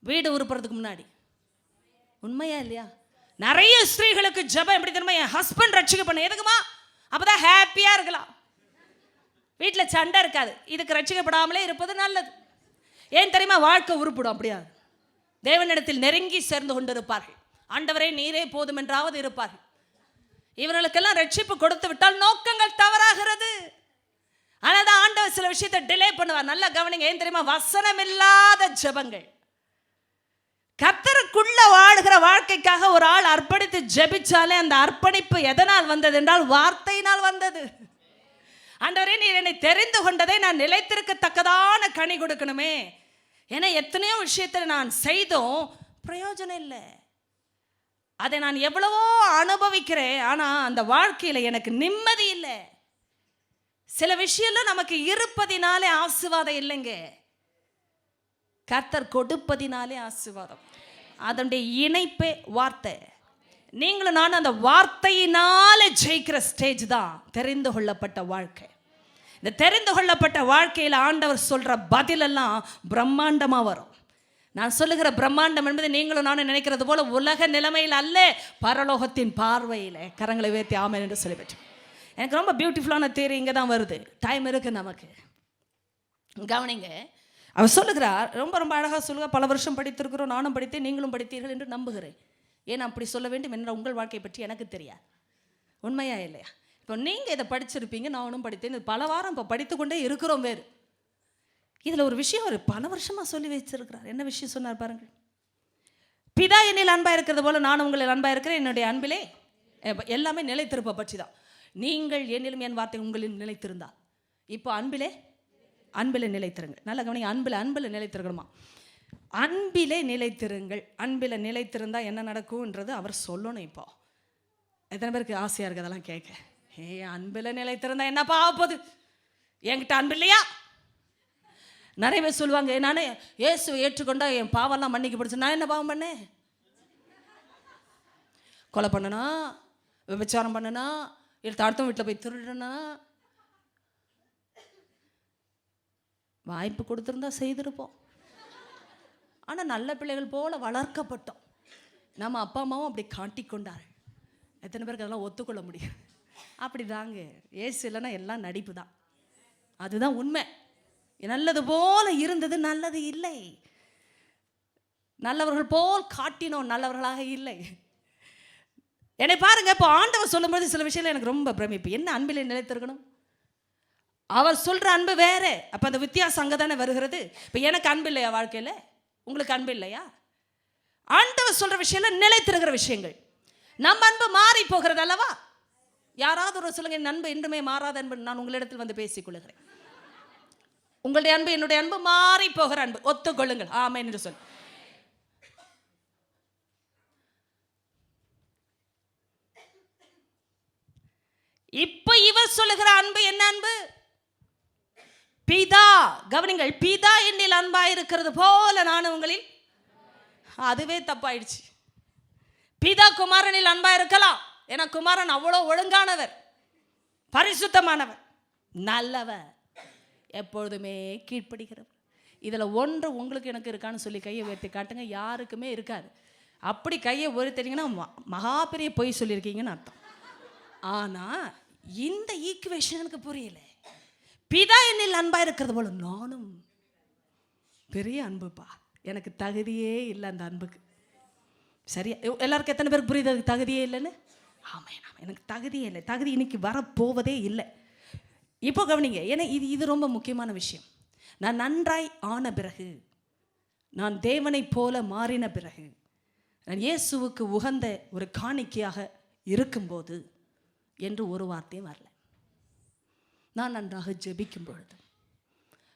வீடு உருப்படுறதுக்கு முன்னாடி. உண்மையா இல்லையா? நிறைய ஸ்திரீகளுக்கு ஜெபம் எப்படி தெரியுமா? என் ஹஸ்பண்ட் ரட்சிக்க பண்ண. எதுக்குமா? அப்பதான் ஹாப்பியா இருக்கலாம், வீட்டில் சண்டை இருக்காது. இதுக்கு ரட்சிக்கப்படாமலே இருப்பது நல்லது. ஏன் தெரியுமா? வாழ்க்கை உருப்படும். அப்படியா தேவனிடத்தில் நெருங்கி சேர்ந்து கொண்டு இருப்பார்கள். ஆண்டவரே நீரே போதும் என்றாவது இருப்பார்கள். இவர்களுக்கெல்லாம் ரட்சிப்பு கொடுத்து விட்டால் நோக்கங்கள் தவறாகிறது. ஆனால் தான் ஆண்டவர் சில விஷயத்தை டிலே பண்ணுவார். நல்ல கவனிங்க. ஏன் தெரியுமா? வசனம் இல்லாத ஜெபங்கள். கர்த்தருக்குள்ள வாழ்கிற வாழ்க்கைக்காக ஒரு ஆள் அர்ப்பணித்து ஜெபிச்சாலே அந்த அர்ப்பணிப்பு எதனால் வந்தது என்றால் வார்த்தையினால் வந்தது. ஆண்டவரே நீர் என்னை தெரிந்து கொண்டதை நான் நிலைத்திருக்கத்தக்கதான கனி கொடுக்கணுமே. ஏன்னா எத்தனையோ விஷயத்தில் நான் செய்தோம், பிரயோஜனம் இல்லை. அதை நான் எவ்வளவோ அனுபவிக்கிறேன், ஆனால் அந்த வாழ்க்கையில் எனக்கு நிம்மதி இல்லை. சில விஷயம் நமக்கு இருப்பதினாலே ஆசீர்வாதம் இல்லைங்க, கர்த்தர் கொடுப்பதினாலே ஆசீர்வாதம். அதனுடைய இணைப்பே வார்த்தை. நீங்களும் நான் அந்த வார்த்தையினாலே ஜெயிக்கிற ஸ்டேஜ் தான் தெரிந்து கொள்ளப்பட்ட வாழ்க்கை. இந்த தெரிந்து கொள்ளப்பட்ட வாழ்க்கையில் ஆண்டவர் சொல்கிற பதிலெல்லாம் பிரம்மாண்டமாக வரும். நான் சொல்லுகிற பிரம்மாண்டம் என்பது நீங்களும் நானும் நினைக்கிறது போல உலக நிலைமையில் அல்ல, பரலோகத்தின் பார்வையில். கரங்களை உயர்த்தி ஆமென் என்று சொல்லிவிட்டு, எனக்கு ரொம்ப பியூட்டிஃபுல்லான தேரி இங்கே தான் வருது. டைம் இருக்குது நமக்கு, கவனிங்க. அவர் சொல்லுகிறார், ரொம்ப ரொம்ப அழகாக சொல்லுங்க. பல வருஷம் படித்திருக்கிறோம், நானும் படித்தேன், நீங்களும் படித்தீர்கள் என்று நம்புகிறேன். ஏன் அப்படி சொல்ல வேண்டும் என்ற உங்கள் வாழ்க்கையை பற்றி எனக்கு தெரியாது. உண்மையா இல்லையா? இப்போ நீங்கள் இதை படிச்சிருப்பீங்க, நானும் படித்தேன், இது பல வாரம் இப்போ படித்து கொண்டே இருக்கிறோம். வேறு இதில் ஒரு விஷயம் அவர் பல வருஷமாக சொல்லி வச்சிருக்கிறார். என்ன விஷயம் சொன்னார் பாருங்கள். பிதா என்னில் அன்பாக இருக்கிறது போல நானும் உங்களில் அன்பாக இருக்கிறேன், என்னுடைய அன்பிலே எல்லாமே நிலைத்திருப்ப பற்றி தான். நீங்கள் என்னிலும் என் வார்த்தை உங்களில் நிலைத்திருந்தால், இப்போ அன்பிலே நிலைத்திருங்கள். நல்ல கவனிங்க, அன்பில் நிலைத்திருக்கணுமா? அன்பிலே நிலைத்திருங்கள். அன்பில் நிலைத்திருந்தால் என்ன நடக்கும்ன்றது அவர் சொல்லணும். இப்போ எத்தனை பேருக்கு ஆசையாக இருக்குது அதெல்லாம் கேட்க? அன்பில் நிலைத்திருந்தா என்னப்பா ஆகப்போகுது, என்கிட்ட அன்பு இல்லையா? நிறைய பேர் சொல்லுவாங்க, நானே இயேசுவை ஏற்றுக்கொண்டா என் பாவெல்லாம் மன்னிக்கப்படுச்சு. நான் என்ன பாவம் பண்ணேன்? கொலை பண்ணனா, விபச்சாரம் பண்ணனா, இல்லை அடுத்த வீட்டில் போய் திருடுனா, வாய்ப்பு கொடுத்துருந்தா செய்திருப்போம். ஆனால் நல்ல பிள்ளைகள் போல வளர்க்கப்பட்டோம். நம்ம அப்பா அம்மாவும் அப்படி காட்டிக்கொண்டார். எத்தனை பேருக்கு அதெல்லாம் ஒத்துக்கொள்ள முடியும்? அப்படி தாங்க. ஏசு இல்லைன்னா எல்லாம் நடிப்பு தான். அதுதான் உண்மை. நல்லது போல இருந்தது, நல்லது இல்லை. நல்லவர்கள் போல் காட்டினோம், நல்லவர்களாக இல்லை. என்னை பாருங்க, இப்போ ஆண்டவர் சொல்லும்போது சில விஷயங்கள் எனக்கு ரொம்ப பிரமிப்பு. என்ன அன்பிலே நிலைத்திருக்கணும்? அவர் சொல்கிற அன்பு வேறு. அப்போ அந்த வித்தியாசம் அங்கே தானே வருகிறது. இப்போ எனக்கு அன்பு இல்லையா வாழ்க்கையில்? உங்களுக்கு அன்பு இல்லையா? ஆண்டவர் சொல்கிற விஷயம் நிலைத்திருக்கிற விஷயங்கள். நம்ம அன்பு மாறி போகிறது அல்லவா? யாராவது ஒரு சொல்லுங்க, என் அன்பு என்றுமே மாறாத அன்பு. நான் உங்களிடத்தில் வந்து பேசிக்கொள்கிறேன். உங்களுடைய அன்பு என்னுடைய அன்பு மாறி போகிற அன்பு. ஒத்துக்கொள்ளுங்கள். ஆமென் என்று சொல். இப்ப இவர் சொல்லுகிற அன்பு என்ன அன்பு? பிதா, கவனிங்கள், பிதா என்னில் அன்பாய் இருக்கிறது போல நானும் உங்களில். அதுவே தப்பாயிடுச்சு. பிதா குமாரனில் அன்பாய் இருக்கலாம். ஏன்னா குமாரன் அவ்வளோ ஒழுங்கானவர், பரிசுத்தமானவர், நல்லவர், எப்பொழுதுமே கீழ்ப்படுகிறவர். இதில் ஒன்று உங்களுக்கு எனக்கு இருக்கான்னு சொல்லி கையை உயர்த்தி காட்டுங்க. யாருக்குமே இருக்காது. அப்படி கையை உயர்த்தினீங்கன்னா மகா பெரிய பொய் சொல்லியிருக்கீங்கன்னு அர்த்தம். ஆனால் இந்த ஈக்குவேஷன் எனக்கு புரியல. பிதா என்னில் அன்பா இருக்கிறது போல நானும். பெரிய அன்புப்பா, எனக்கு தகுதியே இல்லை அந்த அன்புக்கு. சரியா? எல்லாருக்கும் எத்தனை பேருக்கு புரியுது அதுக்கு தகுதியே இல்லைன்னு? ஆமாம், எனக்கு தகுதியே இல்லை. தகுதி இன்னைக்கு வரப்போவதே இல்லை. இப்போ கவனிங்க, ஏன்னா இது ரொம்ப முக்கியமான விஷயம். நான் நன்றாய் ஆன பிறகு, நான் தேவனை போல மாறின பிறகு, நான் இயேசுவுக்கு உகந்த ஒரு காணிக்கையாக இருக்கும்போது என்று ஒரு வார்த்தையும் வரல. நான் நன்றாக ஜெபிக்கும் பொழுது,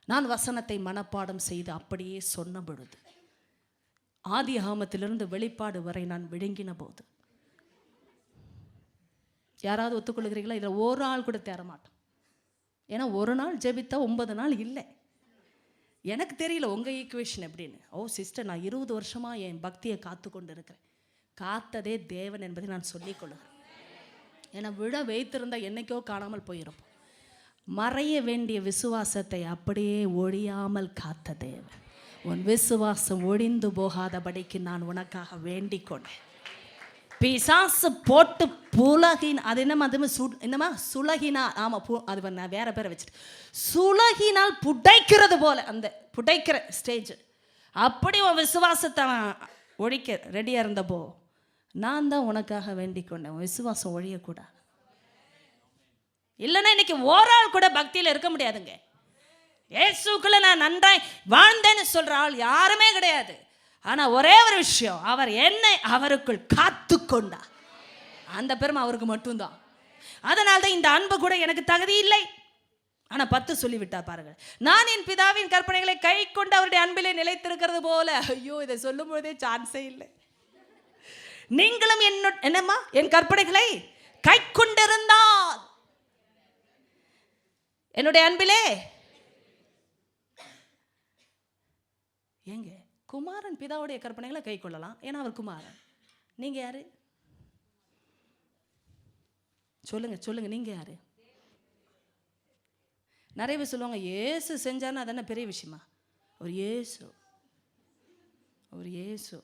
நான் வசனத்தை மனப்பாடம் செய்து அப்படியே சொன்ன பொழுது, ஆதி ஆகமத்திலிருந்து வெளிப்பாடு வரை நான் விழுங்கின போது, யாராவது ஒத்துக்கொள்கிறீங்களா? இதில் ஒரு நாள் கூட தேர மாட்டோம். ஏன்னா ஒரு நாள் ஜெபித்தா 9 நாள் இல்லை. எனக்கு தெரியல உங்கள் ஈக்குவேஷன் எப்படின்னு. ஓ சிஸ்டர், நான் 20 வருஷமாக என் பக்தியை காத்து கொண்டு இருக்கிறேன். காத்ததே தேவன் என்பதை நான் சொல்லிக்கொள்கிறேன். ஏன்னா விழ வைத்திருந்தால் என்னைக்கோ காணாமல் போயிருப்போம். மறைய வேண்டிய விசுவாசத்தை அப்படியே ஒழியாமல் காத்த தேவன். உன் விசுவாசம் ஒழிந்து போகாதபடிக்கு நான் உனக்காக வேண்டிக் கொண்டேன். பிசாசு போட்டு புலகின், அது என்னமா சுலகினா, ஆமாம், அது நான் வேற பேரை வச்சுட்டு, சுலகினால் புடைக்கிறது போல, அந்த புடைக்கிற ஸ்டேஜ். அப்படி உன் விசுவாசத்தை ஒழிக்க ரெடியாக இருந்தப்போ நான் தான் உனக்காக வேண்டிக் கொண்டேன். உன் விசுவாசம் ஒழியக்கூடாது. இல்லைன்னா இன்னைக்கு ஓராள் கூட பக்தியில் இருக்க முடியாதுங்க. இயேசுக்குள்ள நான் நன்றாய் வாழ்ந்தேன்னு சொல்ற ஆள் யாருமே கிடையாது. ஆனால் ஒரே ஒரு விஷயம், அவர் என்னை அவருக்குள் காத்து கொண்டார். அந்த பெருமை அவருக்கு மட்டும்தான். அதனால தான் இந்த அன்பு கூட எனக்கு தகுதி இல்லை. ஆனால் 10 சொல்லிவிட்டா பாருங்கள். நான் என் பிதாவின் கற்பனைகளை கை கொண்டு அவருடைய அன்பிலே நிலைத்திருக்கிறது போல. ஐயோ, இதை சொல்லும் போதே சான்ஸே இல்லை. நீங்களும் என்னம்மா என் கற்பனைகளை கை கொண்டிருந்தால் என்னுடைய அன்பிலே. ஏங்க, குமாரன் பிதாவுடைய கற்பனைகளை கை கொள்ளலாம், ஏன்னா அவர் குமாரன். நீங்க யாரு? சொல்லுங்க சொல்லுங்க, நீங்க யாரு? நிறைய பேர் சொல்லுவாங்க இயேசு செஞ்சான்னு அது என்ன பெரிய விஷயமா? ஒரு இயேசு, ஒரு இயேசு.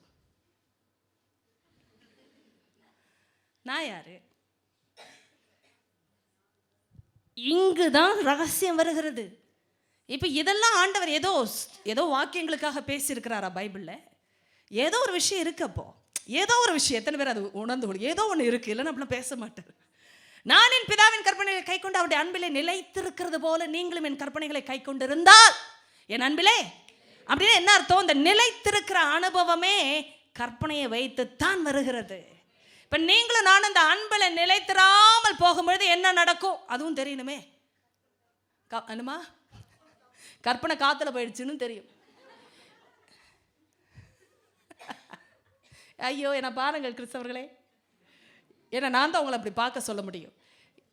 நான் யாரு? இங்குதான் ரகசியம் வருகிறது. இப்போ இதெல்லாம் ஆண்டவர் ஏதோ வாக்கியங்களுக்காக பேசியிருக்கிறாரா பைபிளில்? ஏதோ ஒரு விஷயம் இருக்கு. அப்போ ஏதோ ஒரு விஷயம், எத்தனை பேர் அது உணர்ந்து கொள்ளும்? ஏதோ ஒன்று இருக்கு, இல்லைன்னா அப்படிலாம் பேச மாட்டார். நான் என் பிதாவின் கற்பனைகளை கை கொண்டு அவருடைய அன்பிலே நிலைத்திருக்கிறது போல நீங்களும் என் கற்பனைகளை கை கொண்டு இருந்தால் என் அன்பிலே. அப்படின்னு என்ன அர்த்தம்? இந்த நிலைத்திருக்கிற அனுபவமே கற்பனையை வைத்து தான் வருகிறது. இப்போ நீங்களும் நானும் இந்த அன்பில் நிலைத்திராமல் போகும்பொழுது என்ன நடக்கும் அதுவும் தெரியணுமே. என்னமா கற்பனை காத்துல போயிடுச்சுன்னு தெரியும். ஐயோ, என்ன பாருங்கள் கிறிஸ்தவர்களே, ஏன்னா நான் தான் உங்களை அப்படி பார்க்க சொல்ல முடியும்.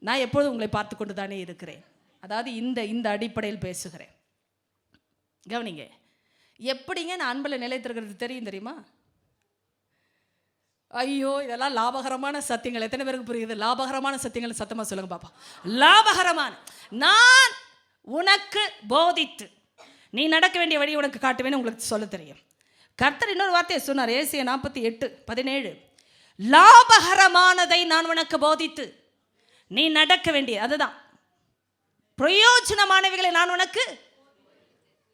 நான் எப்பொழுதும் உங்களை பார்த்து கொண்டு தானே இருக்கிறேன். அதாவது இந்த அடிப்படையில் பேசுகிறேன். கவனிங்க, எப்படிங்க நான் அன்பில் நிலைத்திருக்கிறது தெரியுமா? ஐயோ, இதெல்லாம் லாபகரமான சத்தியங்கள். எத்தனை பேருக்கு புரியுது? லாபகரமான சத்தியங்கள் சத்தமாக சொல்லுங்க பாப்பா. லாபகரமான. நான் உனக்கு போதித்து நீ நடக்க வேண்டிய வழி உனக்கு காட்டுவேன்னு உங்களுக்கு சொல்ல தெரியும். கர்த்தர் இன்னொரு வார்த்தையை சொன்னார், ஏசாயா 48:17. லாபகரமானதை நான் உனக்கு போதித்து நீ நடக்க வேண்டிய, அதுதான் பிரயோஜனமானவைகளை நான் உனக்கு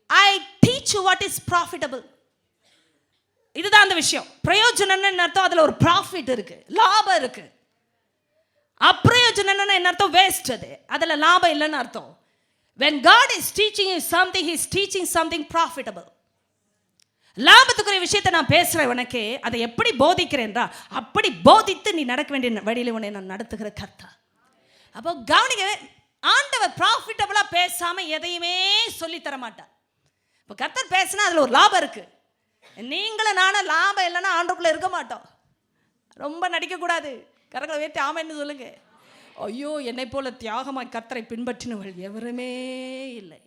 I teach you what is profitable. இதுதான் அந்த விஷயம். பிரயோஜனம்னு அர்த்தம் அதுல ஒரு ப்ராஃபிட் இருக்கு, லாபம் இருக்கு. அப்பிரயோஜனம் என்ன அர்த்தம்? வேஸ்ட். அதுல லாபம் இல்லைன்னு அர்த்தம். When God is teaching you something, he is teaching something profitable. லாபத்துக்குரிய விஷயத்தை நான் பேசுறேன் உனக்கு, அதை எப்படி போதிக்கிறேன்றா அப்படி போதித்து நீ நடக்க வேண்டிய வழியில உன்னை நான் நடத்துகிற கர்த்தர். அப்போ கவனிக்க, ஆண்டவர் ப்ராஃபிட்டபிளா பேசாம எதையுமே சொல்லி தர மாட்டார். இப்போ கர்த்தர் பேசினா அதுல ஒரு லாபம் இருக்கு. நீங்களும் நானும் லாபம் இல்லைன்னா ஆண்டவருக்குள்ள இருக்க மாட்டோம். ரொம்ப நடிக்கக்கூடாது. கரங்களை உயர்த்தி ஆமைன்னு சொல்லுங்க. ஐயோ, என்னை போல தியாகமாய் கர்த்தரை பின்பற்றினவர்கள் எவருமே இல்லை,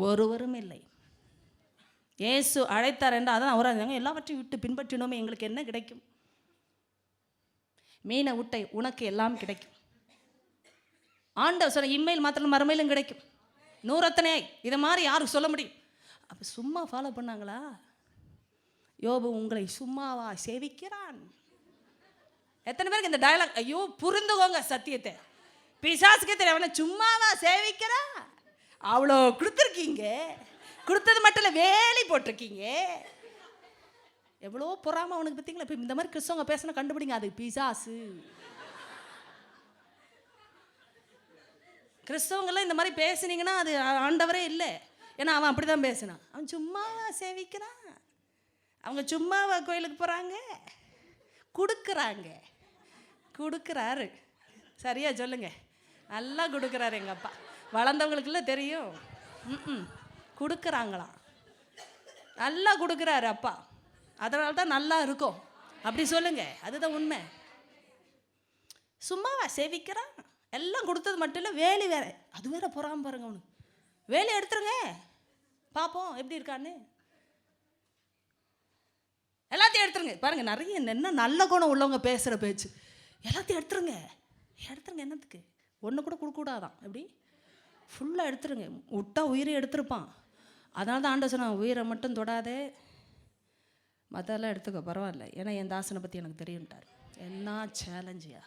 ஒருவரும் இல்லை. இயேசு அழைத்தார் என்றால் அதான் அவராக எல்லாவற்றையும் விட்டு பின்பற்றினோமே எங்களுக்கு என்ன கிடைக்கும்? மீனை விட்டை உனக்கு எல்லாம் கிடைக்கும். ஆண்டவர் சொன்ன இம்மையில் மாத்திரம் மறுமையிலும் கிடைக்கும். 100 இதை மாதிரி யாருக்கு சொல்ல முடியும்? அப்போ சும்மா ஃபாலோ பண்ணாங்களா? யோபு உங்களை சும்மாவா சேவிக்கிறான்? எத்தனை பேருக்கு இந்த டயலாக்? ஐயோ, புரிந்துக்கோங்க சத்தியத்தை. பிசாசுக்கே தெரியவன சும்மாவா சேவிக்கிறா? அவ்வளோ கொடுத்துருக்கீங்க, கொடுத்தது மட்டும் இல்லை வேலி போட்டிருக்கீங்க. எவ்வளோ பொறாம அவனுக்கு பார்த்தீங்களா? இப்போ இந்த மாதிரி கிறிஸ்தவங்க பேசினா கண்டுபிடிங்க, அது பிசாசு. கிறிஸ்தவங்களாம் இந்த மாதிரி பேசுனீங்கன்னா அது ஆண்டவரே இல்லை. ஏன்னா அவன் அப்படி தான் பேசினான். அவன் சும்மாவா சேவிக்கிறான், அவங்க சும்மாவா கோயிலுக்கு போகிறாங்க, கொடுக்குறாரு. சரியா சொல்லுங்க, நல்லா கொடுக்குறாரு. எங்கள் அப்பா வளர்ந்தவங்களுக்குள்ள தெரியும். கொடுக்குறாங்களாம், நல்லா கொடுக்குறாரு அப்பா, அதனால தான் நல்லா இருக்கும். அப்படி சொல்லுங்க, அதுதான் உண்மை. சும்மாவா சேவிக்கிறான், எல்லாம் கொடுத்தது மட்டும் இல்லை வேலி வேற, அது வேற போறாம பாருங்க. அவனுக்கு வேலையை எடுத்துருங்க, பார்ப்போம் எப்படி இருக்கான்னு. எல்லாத்தையும் எடுத்துருங்க. பாருங்க, நிறைய என்ன நல்ல குணம் உள்ளவங்க பேசுகிற பேச்சு. எல்லாத்தையும் எடுத்துருங்க. என்னத்துக்கு? ஒன்று கூட கொடுக்கூடாதான். எப்படி ஃபுல்லாக எடுத்துருங்க. விட்டா உயிரை எடுத்துருப்பான். அதனால தான் ஆண்டவர் சொன்னான், உயிரை மட்டும் தொடாதே, மற்றெல்லாம் எடுத்துக்க பரவாயில்ல, ஏன்னா என் தாசனை பற்றி எனக்கு தெரியும்ட்டார். என்ன சேலஞ்சியா!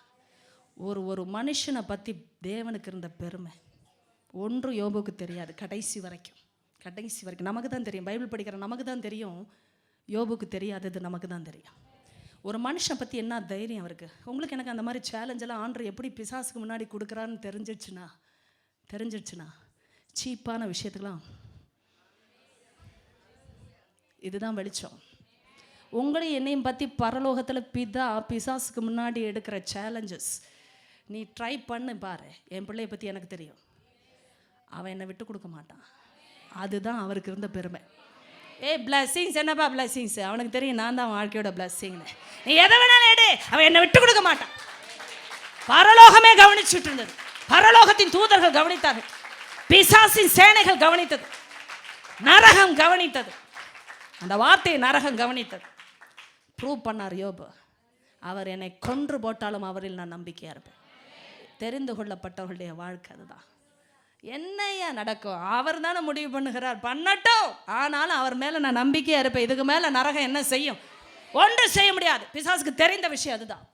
ஒரு மனுஷனை பற்றி தேவனுக்கு இருந்த பெருமை ஒன்றும் யோபுக்கு தெரியாது. கடைசி வரைக்கும் நமக்கு தான் தெரியும். பைபிள் படிக்கிற நமக்கு தான் தெரியும். யோபுக்கு தெரியாதது நமக்கு தான் தெரியும். ஒரு மனுஷனை பற்றி என்ன தைரியம் அவருக்கு. உங்களுக்கு எனக்கு அந்த மாதிரி சேலஞ்செல்லாம் ஆண்டவர் எப்படி பிசாசுக்கு முன்னாடி கொடுக்குறான்னு தெரிஞ்சிடுச்சுன்னா சீப்பான விஷயத்துக்கெல்லாம் இதுதான் வெளிச்சம். உங்களையும் என்னையும் பற்றி பரலோகத்தில் பிசாசுக்கு முன்னாடி எடுக்கிற சேலஞ்சஸ் நீ ட்ரை பண்ணு பாரு. என் பிள்ளைய பற்றி எனக்கு தெரியும். அவன் என்னை விட்டு கொடுக்க மாட்டான். அதுதான் அவருக்கு இருந்த பெருமை. பிளஸிங்ஸ் என்னப்பா பிளஸிங்ஸ், அவனுக்கு தெரியும் நான் தான் வாழ்க்கையோட பிளஸிங்னு. நீ எதை வேணாலும் எடு, அவன் என்னை விட்டு கொடுக்க மாட்டான். பரலோகமே கவனிச்சுட்டு இருந்தது, பரலோகத்தின் தூதர்கள் கவனித்தார்கள், பிசாசின் சேனைகள் கவனித்தது, நரகம் கவனித்தது. அந்த வார்த்தையை நரகம் கவனித்தது. ப்ரூவ் பண்ணார் யோபு. அவர் என்னை கொன்று போட்டாலும் அவரில் நான் நம்பிக்கையாக இருப்பேன். தெரிந்து கொள்ளப்பட்டவர்களுடைய வாழ்க்கை அதுதான். என்னையா நடக்கும், அவர் தானே முடிவு பண்ணுகிறார், பண்ணட்டும். ஆனாலும் அவர் மேலே நான் நம்பிக்கையாக இருப்பேன். இதுக்கு மேலே நரகம் என்ன செய்யும்? ஒன்றும் செய்ய முடியாது. பிசாசுக்கு தெரிந்த விஷயம் அதுதான்.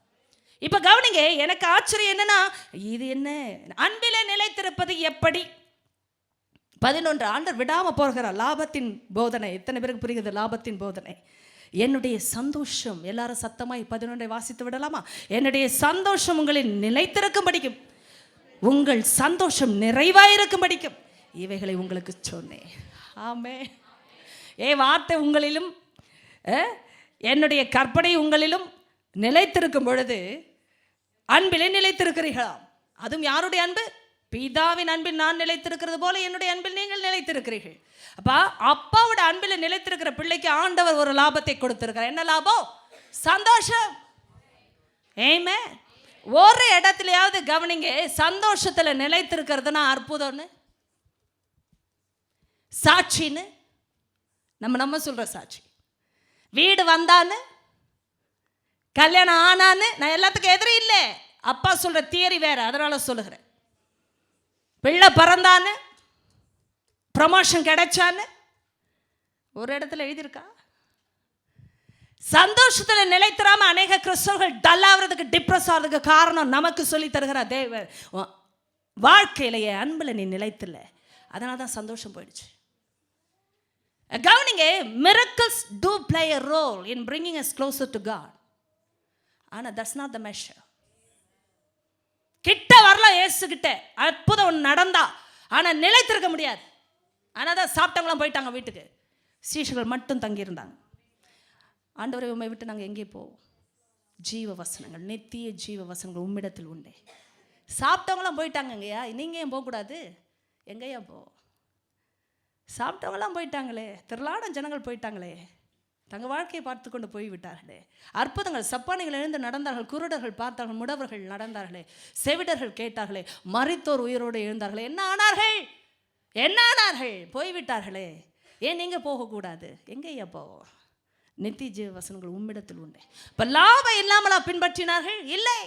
இப்போ கவனிங்க, எனக்கு ஆச்சரியம் என்னன்னா, இது என்ன அன்பிலே நிலைத்திருப்பது எப்படி? 11 ஆண்டர் விடாமல் போகிறார். லாபத்தின் போதனை எத்தனை பேருக்கு புரிகிறது? லாபத்தின் போதனை. என்னுடைய சந்தோஷம், எல்லாரும் சத்தமாய் 11 வாசித்து விடலாமா? என்னுடைய சந்தோஷம் உங்களில் நிலைத்திருக்கும் படிக்கும், உங்கள் சந்தோஷம் நிறைவாயிருக்கும் படிக்கும் இவைகளை உங்களுக்கு சொன்னேன். ஆமே. வார்த்தை உங்களிலும் என்னுடைய கற்பனை உங்களிலும் நிலைத்திருக்கும் பொழுது அன்பிலே நிலைத்திருக்கிறீர்களாம். அதுவும் யாருடைய அன்பு? பிதாவின் அன்பில் நான் நிலைத்திருக்கிறது போல என்னுடைய அன்பில் நீங்கள் நிலைத்திருக்கிறீர்கள். அப்பா, அப்பாவோட அன்பில் நிலைத்திருக்கிற பிள்ளைக்கு ஆண்டவர் ஒரு லாபத்தை கொடுத்திருக்கிறார். என்ன லாபம்? சந்தோஷம். ஏமே ஒரு இடத்துலயாவது கவனிங்க, சந்தோஷத்துல நிலைத்திருக்கிறதுனா அற்புதம்னு, சாட்சின்னு நம்ம சொல்ற சாட்சி. வீடு வந்தான்னு, கல்யாணம் ஆனான்னு. நான் எல்லாத்துக்கும் எதிரி இல்லை, அப்பா சொல்ற தியரி வேற, அதனால சொல்லுகிறேன். பிள்ளை பிறந்தான்னு, ப்ரமோஷன் கிடைச்சான்னு ஒரு இடத்துல எழுதியிருக்கா? சந்தோஷத்தில் நிலைத்திராம அநேக கிறிஸ்தவர்கள் டல் ஆகிறதுக்கு, டிப்ரெஸ் ஆகிறதுக்கு காரணம் நமக்கு சொல்லி தருகிற தேவ வாழ்க்கையிலேயே அன்பில் நீ நிலைத்தில்லை, அதனால தான் சந்தோஷம் போயிடுச்சு. கவனிங்க, miracles do play a role in bringing us closer to God. ஆனால் that's not the measure. கிட்ட வரலாம் இயேசு கிட்ட, அற்புதம் நடந்தா, ஆனால் நிலைத்திருக்க முடியாது. ஆனால் தான் சாப்பிட்டவங்களாம் போயிட்டாங்க வீட்டுக்கு, சீஷர்கள் மட்டும் தங்கியிருந்தாங்க. ஆண்டவரை உண்மை விட்டு நாங்கள் எங்கே போவோம்? ஜீவ வசனங்கள், நித்திய ஜீவ வசனங்கள் உம்மிடத்தில் உண்டே. சாப்பிட்டவங்களாம் போயிட்டாங்கங்கய்யா, நீங்கள் ஏன் போகக்கூடாது? எங்கேயா போ? சாப்பிட்டவங்களாம் போயிட்டாங்களே, திரளான ஜனங்கள் போயிட்டாங்களே, தங்கள் வாழ்க்கையை பார்த்து கொண்டு போய்விட்டார்களே. அற்புதங்கள், சப்பானிகள் எழுந்து நடந்தார்கள், குருடர்கள் பார்த்தார்கள், முடவர்கள் நடந்தார்களே, செவிடர்கள் கேட்டார்களே, மரித்தோர் உயிரோடு எழுந்தார்களே. என்ன ஆனார்கள்? என்ன ஆனார்கள்? போய்விட்டார்களே. ஏன் நீங்கள் போகக்கூடாது? எங்கேயா போவோம்? நித்திய ஜீவ வசனங்கள் உம்மிடத்தில் உண்டு. இப்போ லாபம் இல்லாமலா பின்பற்றினார்கள்? இல்லை,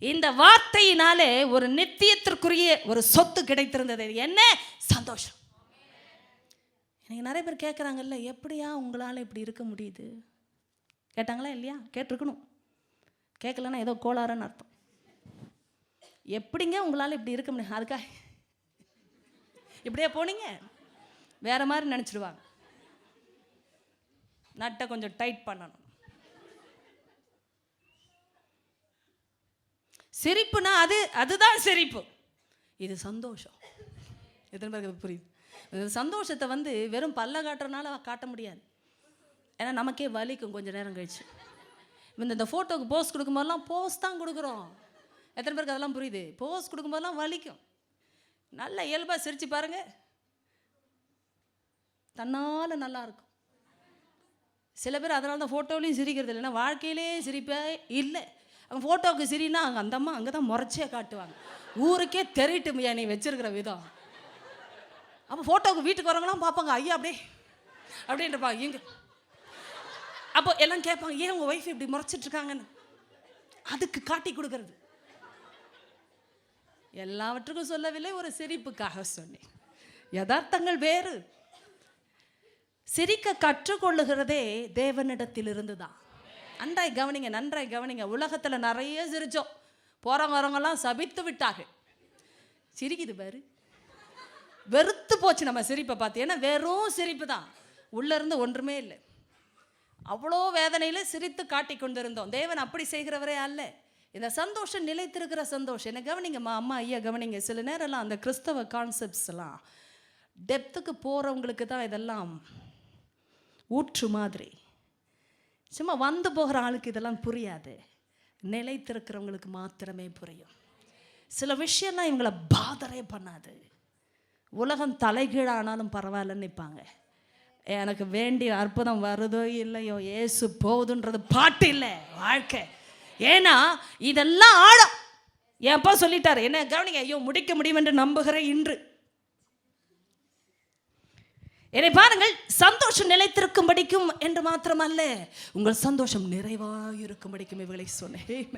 இந்த வார்த்தையினாலே ஒரு நித்தியத்திற்குரிய ஒரு சொத்து கிடைத்திருந்தது. என்ன? சந்தோஷம். எனக்கு நிறைய பேர் கேட்குறாங்கல்ல, எப்படியா உங்களால் இப்படி இருக்க முடியுது? கேட்டாங்களா இல்லையா? கேட்டிருக்கணும். கேட்கலன்னா ஏதோ கோளாறுன்னு அர்த்தம். எப்படிங்க உங்களால் இப்படி இருக்க முடியும்? அதுக்காக இப்படியே போனீங்க வேற மாதிரி நினச்சிடுவாங்க. நட்டை கொஞ்சம் டைட் பண்ணணும். சிரிப்புனா அதுதான் சிரிப்பு. இது சந்தோஷம். எத்தனை பேருக்கு புரியுது? சந்தோஷத்தை வெறும் பல்ல காட்டுறதுனால காட்ட முடியாது. ஏன்னா நமக்கே வலிக்கும் கொஞ்சம் நேரம் கழிச்சு. இந்த ஃபோட்டோக்கு போஸ் கொடுக்கும்போதெல்லாம் போஸ் தான் கொடுக்குறோம். எத்தனை பேருக்கு அதெல்லாம் புரியுது? போஸ் கொடுக்கும்போதெல்லாம் வலிக்கும். நல்ல இயல்பாக சிரிச்சு பாருங்க, தன்னால் நல்லா இருக்கும். சில பேர் அதனால தான் ஃபோட்டோவிலையும் சிரிக்கிறது இல்லைன்னா வாழ்க்கையிலே சிரிப்பே இல்லை. அவங்க ஃபோட்டோவுக்கு சிரினா அந்த அம்மா அங்கே தான் முறைச்சியாக காட்டுவாங்க. ஊருக்கே தெரிட்டுமையா நீ வச்சிருக்கிற விதம். அப்போ ஃபோட்டோவுக்கு வீட்டுக்கு வரவங்களாம் பார்ப்பாங்க, ஐயா அப்படின்றப்பாங்க இங்கே. அப்போ எல்லாம் கேட்பாங்க, ஏன் உங்கள் ஒய்ஃப் இப்படி முறைச்சிட்ருக்காங்கன்னு. அதுக்கு காட்டி கொடுக்கறது. எல்லாவற்றுக்கும் சொல்லவில்லை, ஒரு சிரிப்புக்காக சொன்னேன். யதார்த்தங்கள் வேறு. சிரிக்க கற்றுக்கொள்ளுகிறதே தேவனிடத்தில் இருந்துதான். நன்றாய் கவனிங்க, நன்றாய் கவனிங்க. உலகத்தில் நிறைய சிரிச்சோம், போகிறவங்க வரவங்கெல்லாம் சபித்து விட்டார்கள். சிரிக்குது பாரு, வெறுத்து போச்சு நம்ம சிரிப்பை பார்த்து. ஏன்னா வெறும் சிரிப்பு தான், உள்ளேருந்து ஒன்றுமே இல்லை. அவ்வளோ வேதனையில் சிரித்து காட்டி கொண்டிருந்தோம். தேவன் அப்படி செய்கிறவரே அல்ல. இந்த சந்தோஷம் நிலைத்திருக்கிற சந்தோஷம். என்ன கவனிங்கம்மா, அம்மா ஐயா கவனிங்க. சில நேரம்லாம் அந்த கிறிஸ்தவ கான்செப்ட்ஸ் எல்லாம் டெப்த்துக்கு போகிறவங்களுக்கு தான் இதெல்லாம் ஊற்று மாதிரி. சும்மா வந்து போகிற ஆளுக்கு இதெல்லாம் புரியாது. நிலைத்திருக்கிறவங்களுக்கு மாத்திரமே புரியும். சில விஷயம்லாம் இவங்களை பாதரே பண்ணாது. உலகம் தலைகீழானாலும் பரவாயில்லன்னு நிற்பாங்க. எனக்கு வேண்டிய அற்புதம் வருதோ இல்லையோ, ஏசு போகுதுன்றது பாட்டு இல்லை, வாழ்க்கை. ஏன்னா இதெல்லாம் ஆழம். என் அப்பா சொல்லிட்டாரு, என்ன கவனிங்க, ஐயோ முடிக்க முடியும் என்று நம்புகிறேன் இன்று. என்னை பாருங்கள், சந்தோஷம் நிலைத்திருக்கும்படிக்கும் என்று மாத்திரமல்ல, உங்கள் சந்தோஷம் நிறைவாக இருக்கும்படிக்கும் இவர்களை சொன்னேன்.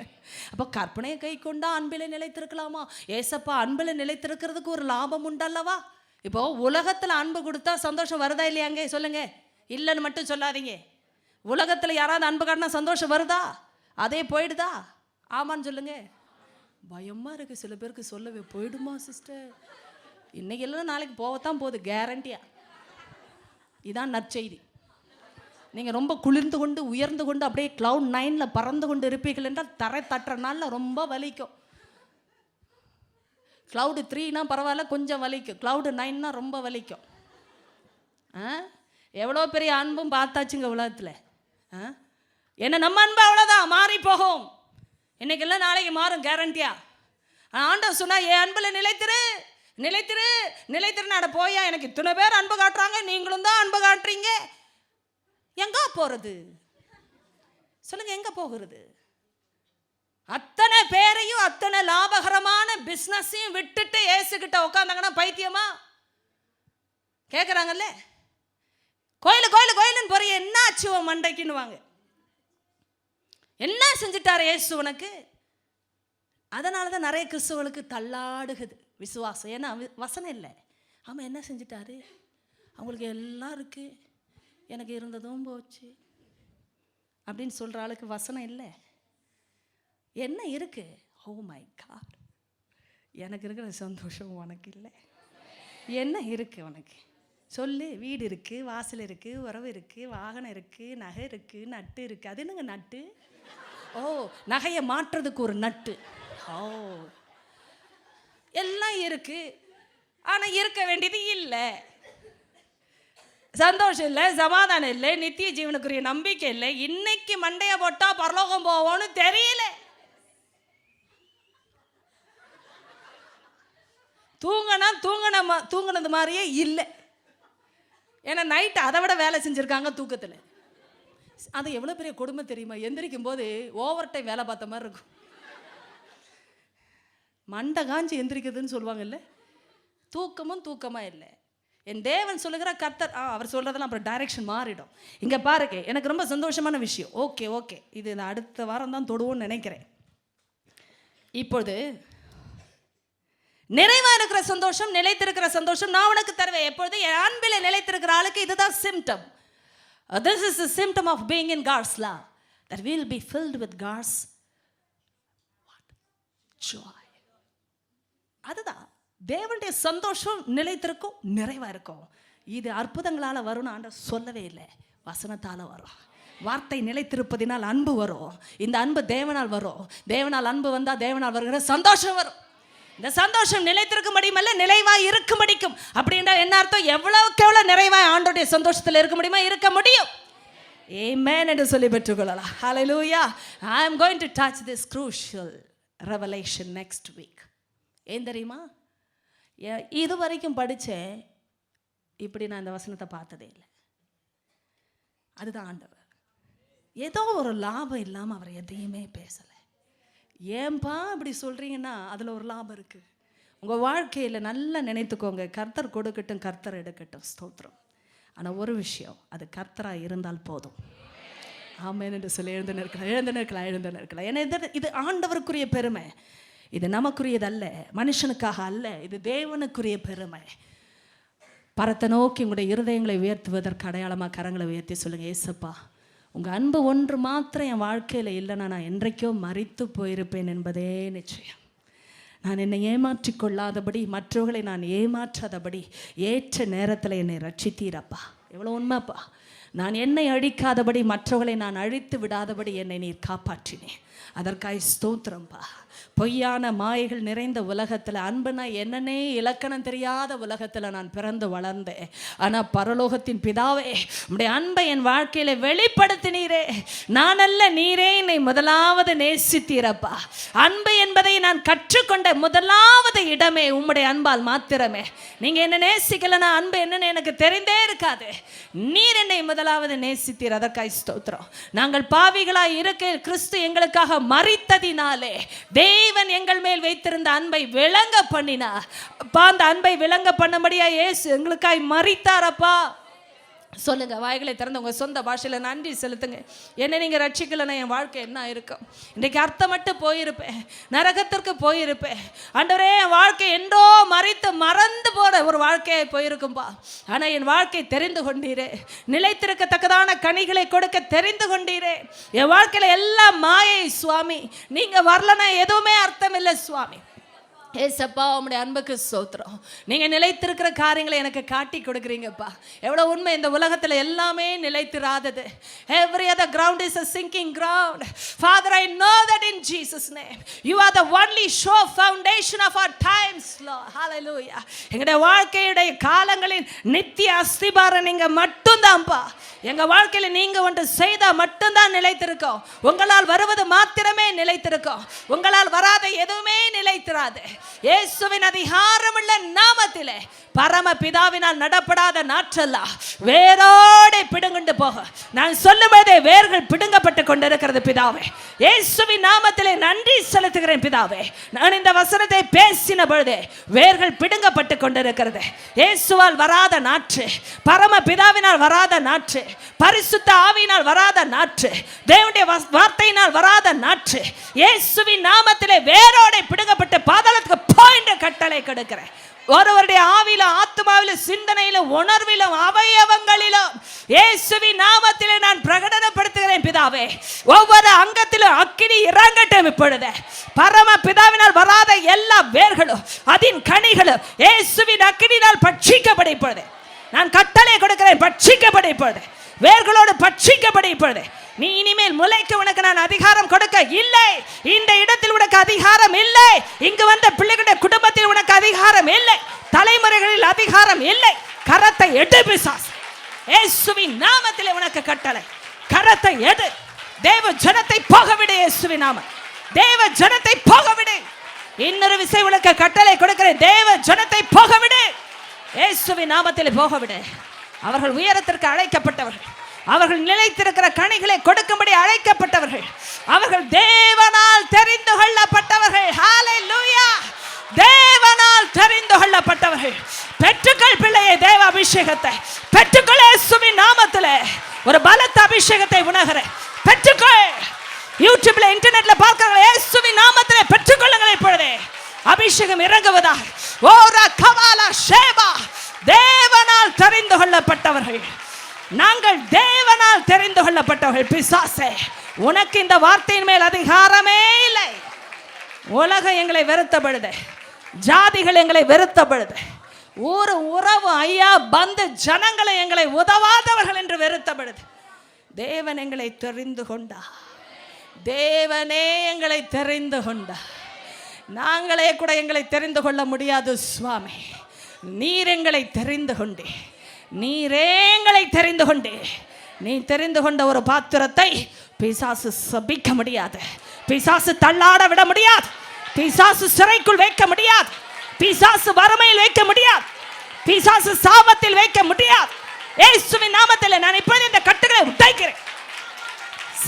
அப்போ கற்பனையை கை கொண்டா அன்பில் நிலைத்திருக்கலாமா? ஏசப்பா அன்பில் நிலைத்திருக்கிறதுக்கு ஒரு லாபம் உண்டல்லவா? இப்போ உலகத்தில் அன்பு கொடுத்தா சந்தோஷம் வருதா இல்லையாங்க? சொல்லுங்க, இல்லைன்னு மட்டும் சொல்லாதீங்க. உலகத்தில் யாராவது அன்பு காட்டினா சந்தோஷம் வருதா? அதே போயிடுதா? ஆமான்னு சொல்லுங்க. பயமாக இருக்குது சில பேருக்கு சொல்லவே. போயிடுமா சிஸ்டர்? இன்னைக்கு எல்லாம் நாளைக்கு போகத்தான் போகுது, கேரண்டியா. இதான் நற்செய்தி. நீங்கள் ரொம்ப குளிர்ந்து கொண்டு உயர்ந்து கொண்டு அப்படியே cloud 9 பறந்து கொண்டு இருப்பீர்கள் என்றால் தரை தட்டுற நாளில் ரொம்ப வலிக்கும். cloud 3னா பரவாயில்ல, கொஞ்சம் வலிக்கும். cloud 9னா ரொம்ப வலிக்கும். எவ்வளோ பெரிய அன்பும் பார்த்தாச்சுங்க உலகத்தில். ஏன்னா நம்ம அன்பு அவ்வளோதான், மாறி போகும். இன்னைக்கெல்லாம் நாளைக்கு மாறும், கேரண்டியா. ஆண்டவர் சொன்னா, என் அன்பில் நிலைத்திரு நிலைத்திரு நிலைத்திருன்னு. அட போயா, எனக்கு இத்தனை பேர் அன்பு காட்டுறாங்க, நீங்களும் தான் அன்பு காட்டுறீங்க. எங்க போறது சொல்லுங்க, எங்க போகிறது? அத்தனை பேரையும் அத்தனை லாபகரமான பிஸ்னஸையும் விட்டுட்டு ஏசுகிட்ட உட்காந்தாங்கன்னா பைத்தியமா? கேட்குறாங்கல்ல, கோயில் கோயில் கோயிலுன்னு போறிய, என்ன ஆச்சு மண்டைக்குன்னு வாங்க. என்ன செஞ்சுட்டாரு ஏசு உனக்கு? அதனால தான் நிறைய கிறிஸ்துவர்களுக்கு தள்ளாடுகுது விசுவாசம். ஏன்னா வசனம் இல்லை. ஆமாம், என்ன செஞ்சிட்டாரு? அவங்களுக்கு எல்லாம் இருக்கு, எனக்கு இருந்ததும் போச்சு அப்படின்னு சொல்கிற ஆளுக்கு வசனம் இல்லை. என்ன இருக்கு? ஓ மை காட், எனக்கு இருக்கிற சந்தோஷம் உனக்கு இல்லை. என்ன இருக்கு உனக்கு சொல்லு? வீடு இருக்குது, வாசல் இருக்குது, உறவு இருக்குது, வாகனம் இருக்குது, நகை இருக்குது, நட்டு இருக்குது. அது என்னங்க நட்டு? ஓ, நகையை மாற்றுறதுக்கு ஒரு நட்டு. ஓ, எல்லாம் இருக்கு, ஆனால் இருக்க வேண்டியது இல்லை. சந்தோஷம் இல்லை, சமாதானம் இல்லை, நித்திய ஜீவனுக்குரிய நம்பிக்கை இல்லை. இன்னைக்கு மண்டைய போட்டா பரலோகம் போவோன்னு தெரியல. தூங்கினது மாதிரியே இல்லை. ஏன்னா நைட்டு அதை விட வேலை செஞ்சுருக்காங்க தூக்கத்தில். அது எவ்வளோ பெரிய கொடுமை தெரியுமா? எந்திரிக்கும் போது ஓவர் டைம் வேலை பார்த்த மாதிரி இருக்கும். மண்டை காஞ்சி எந்திரிக்குதுன்னு சொல்லுவாங்கல்ல, தூக்கமும் தூக்கமாக இல்லை. என் தேவன் சொல்லுகிற கர்த்தர், அவர் சொல்கிறதெல்லாம் அப்புறம் டைரக்ஷன் மாறிடும். இங்கே பாருங்க, எனக்கு ரொம்ப சந்தோஷமான விஷயம். ஓகே இது நான் அடுத்த வாரம் தான் தொடுவோன்னு நினைக்கிறேன். இப்பொழுது நிறைவாக இருக்கிற சந்தோஷம், நிலைத்திருக்கிற சந்தோஷம் நான் உனக்கு தருவேன். எப்பொழுது என் அன்பில் நிலைத்திருக்கிற ஆளுக்கு இதுதான் symptom. This is the symptom of being in God's love, that we will be filled with God's joy. அதுதான் தேவனுடைய சந்தோஷம், நிலைத்திருக்கும், நிறைவா இருக்கும். இது அற்புதங்களால் வரும்னு ஆண்டவர் சொல்லவே இல்லை, வசனத்தால் வரும். வார்த்தை நிலைத்திருப்பதினால் அன்பு வரும். இந்த அன்பு தேவனால் வரும். தேவனால் அன்பு வந்தால் தேவனால் வருகிற சந்தோஷம் வரும். இந்த சந்தோஷம் நிலைத்திருக்கும்படியுமல்ல, நிறைவாய் இருக்கும்படிக்கும். அப்படின்னா என்ன அர்த்தம்? எவ்வளவுக்கு எவ்வளோ நிறைவாய் ஆண்டோடைய சந்தோஷத்தில் இருக்க முடியுமா, இருக்க முடியும். ஆமென் என்று சொல்லி பெற்றுக்கொள்ளலாம். ஹல்லேலூயா. I am going to touch this crucial revelation next week. ஏன் தெரியுமா? இது வரைக்கும் படித்தேன், இப்படி நான் இந்த வசனத்தை பார்த்ததே இல்லை. அதுதான் ஆண்டவர். ஏதோ ஒரு லாபம் இல்லாமல் அவர் எதையுமே பேசலை. ஏன்பா இப்படி சொல்கிறீங்கன்னா அதில் ஒரு லாபம் இருக்குது. உங்கள் வாழ்க்கையில் நல்லா நினைத்துக்கோங்க, கர்த்தர் கொடுக்கட்டும், கர்த்தர் எடுக்கட்டும், ஸ்தோத்திரம். ஆனால் ஒரு விஷயம், அது கர்த்தராக இருந்தால் போதும். ஆமென் என்று சொல்லி எழுந்து நிற்கலாம். ஏன்னா இது ஆண்டவருக்குரிய பெருமை. இது நமக்குரியதல்ல, மனுஷனுக்காக அல்ல, இது தேவனுக்குரிய பெருமை. பரத்தை நோக்கி உங்களுடைய இருதயங்களை உயர்த்துவதற்கு அடையாளமாக கரங்களை உயர்த்தி சொல்லுங்கள், ஏசப்பா உங்கள் அன்பு ஒன்று மாத்திரம் என் வாழ்க்கையில் இல்லைன்னா நான் என்றைக்கோ மரித்து போயிருப்பேன் என்பதே நிச்சயம். நான் என்னை ஏமாற்றி கொள்ளாதபடி, மற்றவர்களை நான் ஏமாற்றாதபடி ஏற்ற நேரத்தில் என்னை ரட்சித்தீரப்பா. எவ்வளோ உண்மைப்பா. நான் என்னை அழிக்காதபடி, மற்றவர்களை நான் அழித்து விடாதபடி என்னை நீர் காப்பாற்றினேன். அதற்காய் ஸ்தோத்திரம்பா. பொய்யான மாயைகள் நிறைந்த உலகத்தில், அன்புனா என்னன்னே இலக்கணம் தெரியாத உலகத்தில் நான் பிறந்து வளர்ந்தேன். ஆனால் பரலோகத்தின் பிதாவே, உம்முடைய அன்பை என் வாழ்க்கையில் வெளிப்படுத்தினீரே. நான் அல்ல, நீரே என்னை முதலாவது நேசித்தீரப்பா. அன்பு என்பதை நான் கற்றுக்கொண்ட முதலாவது இடமே உம்முடைய அன்பால் மாத்திரமே. நீங்கள் என்ன நேசிக்கலன்னா அன்பு என்னன்னு எனக்கு தெரிந்தே இருக்காது. நீர் என்னை முதலாவது நேசித்தீர், அதற்காய் ஸ்தோத்திரம். நாங்கள் பாவிகளாய் இருக்க கிறிஸ்து எங்களுக்காக மரித்ததினாலே தேவன் எங்கள் மேல் வைத்திருந்த அன்பை விளங்க பண்ணினார். அப்பா, அந்த அன்பை விளங்க பண்ணபடியா இயேசு எங்களுக்காய் மரித்தாரப்பா. சொல்லுங்க, வாய்களை திறந்து உங்க சொந்த பாஷையில் நன்றி செலுத்துங்க. என்ன நீங்க ரட்சிக்கலன்னா என் வாழ்க்கை என்ன இருக்கும்? இன்றைக்கு அர்த்தமட்டு போயிருப்பேன், நரகத்திற்கு போயிருப்பேன். ஆண்டவரே, என் வாழ்க்கை என்றோ மறந்து போற ஒரு வாழ்க்கையை போயிருக்கும்பா. ஆனால் என் வாழ்க்கை தெரிந்து கொண்டீரே, நிலைத்திருக்கத்தக்கதான கனிகளை கொடுக்க தெரிந்து கொண்டீரே. என் வாழ்க்கையில் எல்லாம் மாயை சுவாமி. நீங்க வரலன்னா எதுவுமே அர்த்தம் இல்லை சுவாமி. ஏசப்பா, உம்முடைய அன்புக்கு ஸ்தோத்திரம். நீங்கள் நிலைத்திருக்கிற காரியங்களை எனக்கு காட்டி கொடுக்குறீங்கப்பா. எவ்வளோ உண்மை! இந்த உலகத்தில் எல்லாமே நிலைத்திராதது. Every other ground is a sinking ground. Father, I know that in Jesus' name you are the only sure foundation of our times, Lord. Hallelujah. எங்களுடைய வாழ்க்கையுடைய காலங்களின் நித்திய அஸ்திபாரம் நீங்கள் மட்டும்தான்ப்பா. எங்கள் வாழ்க்கையில் நீங்கள் ஒன்று செய்தால் மட்டும்தான் நிலைத்திருக்கோம். உங்களால் வருவது மாத்திரமே நிலைத்திருக்கும். உங்களால் வராத எதுவுமே நிலைத்திராது. இயேசுவின் அதிகாரமுள்ள நாமத்திலே பரம பிதாவினால் நடப்படாத நாற்றல்லா வேரோடு பிடுங்கொண்டு போக நான் சொல்லும்போதே வேர்கள் பிடுங்கப்பட்டு கொண்டிருக்கிறது பிதாவே. இயேசுவின் நாமத்திலே நன்றி செலுத்துகிறேன் பிதாவே. நான் இந்த வசனத்தை பேசின பொழுதே வேர்கள் பிடுங்கப்பட்டு கொண்டிருக்கிறது. இயேசுவால் வராத நாற்று, பரம பிதாவினால் வராத நாற்று, பரிசுத்த ஆவியினால் வராத நாற்று, தேவனுடைய வார்த்தையினால் வராத நாற்று இயேசுவின் நாமத்திலே வேரோடு பிடுங்கப்பட்டு பாதாளத்துக்கு போயின்ற கட்டளை கொடுக்கிறேன். ஒருவருடைய ஆவியிலும் ஆத்மாவிலும் சிந்தனையிலும் உணர்விலும் அவயவங்களிலும் இயேசுவின் நாமத்திலே நான் பிரகடனப்படுத்துகிறேன் பிதாவே. ஒவ்வொரு அங்கத்திலும் அக்கினி இறங்கட்டும் இப்பொழுது. பரம பிதாவினால் வராத எல்லா வேர்களும் அதின் கனிகளும் இயேசுவின் அக்கினியினால் பட்சிக்கப்பட இப்பொழுது நான் கட்டளை கொடுக்கிறேன். பட்சிக்கப்பட இப்பொழுது, வேர்களோடு பட்சிக்கப்பட இப்பொழுது. நீ இனிமேல் முளைக்க உனக்கு நான் அதிகாரம் கொடுக்க இல்லை. இந்த இடத்தில் உனக்கு அதிகாரம் இல்லை. இங்கு வந்த பிள்ளைகளுடைய குடும்பத்தில் உனக்கு அதிகாரம் இல்லை. தலைமுறைகளில் அதிகாரம் இல்லை. கரத்தை எடு பிசாசு. இயேசுவின் நாமத்திலே உனக்கு கட்டளை. கரத்தை எடு. தேவ ஜனத்தை போகவிடு. இயேசுவின் நாமம், தேவ ஜனத்தை போகவிடு. இன்னொரு விசை உனக்கு கட்டளை கொடுக்கிறேன். தேவ ஜனத்தை போகவிடு. இயேசுவின் நாமத்திலே போகவிடு. அவர்கள் உயரத்திற்கு அழைக்கப்பட்டவர்கள். அவர்கள் நிலைத்திருக்கிற கனிகளை கொடுக்கும்படி அழைக்கப்பட்டவர்கள். அவர்கள் தேவனால் தெரிந்து கொள்ளப்பட்டவர்கள். ஹல்லேலூயா. தேவனால் தெரிந்து கொள்ளப்பட்டவர்கள். பெற்றுக்கொள் பிள்ளையை, தேவ அபிஷேகத்தை பெற்றுக்கொள். இயேசுவின் நாமத்திலே ஒரு பலத்த அபிஷேகத்தை உணர்கிறேன். பெற்றுக்கொள். யூடியூப்ல இன்டர்நெட்ல பார்க்கிறவங்க இயேசுவின் நாமத்திலே பெற்றுக்கொள்ளுங்கள். இப்பொழுதே அபிஷேகம் இறங்குவதாக. ஓரா கவாலா ஷேபா. தேவனால் தெரிந்து கொள்ளப்பட்டவர்கள். நாங்கள் தேவனால் தெரிந்து கொள்ளப்பட்டவர்கள். பிசாசே, உனக்கு இந்த வார்த்தையின் மேல் அதிகாரமே இல்லை. உலகம் எங்களை வெறுத்தப்படுது, ஜாதிகள் எங்களை வெறுத்தப்படுது, ஊரு உறவு ஐயா பந்து ஜனங்களை எங்களை உதவாதவர்கள் என்று வெறுத்தப்படுது. தேவன் எங்களை தெரிந்து கொண்டா. தேவனே எங்களை தெரிந்து கொண்டா. நாங்களே கூட எங்களை தெரிந்து கொள்ள முடியாது சுவாமி. நீர் எங்களை தெரிந்து கொண்டே. நீரே எங்களை தெரிந்து கொண்டே. நீ தெரிந்து கொண்ட ஒரு பாத்திரத்தை பிசாசு சபிக்க முடியாது. பிசாசு தள்ளாட விட முடியாது. பிசாசு சிறைக்குள் வைக்க முடியாது. பிசாசு வறுமையில் வைக்க முடியாது. பிசாசு சாபத்தில் வைக்க முடியாது. இயேசுவின் நாமத்தில் நான் இப்போது இந்த கட்டுகளை உடைக்கிறேன்.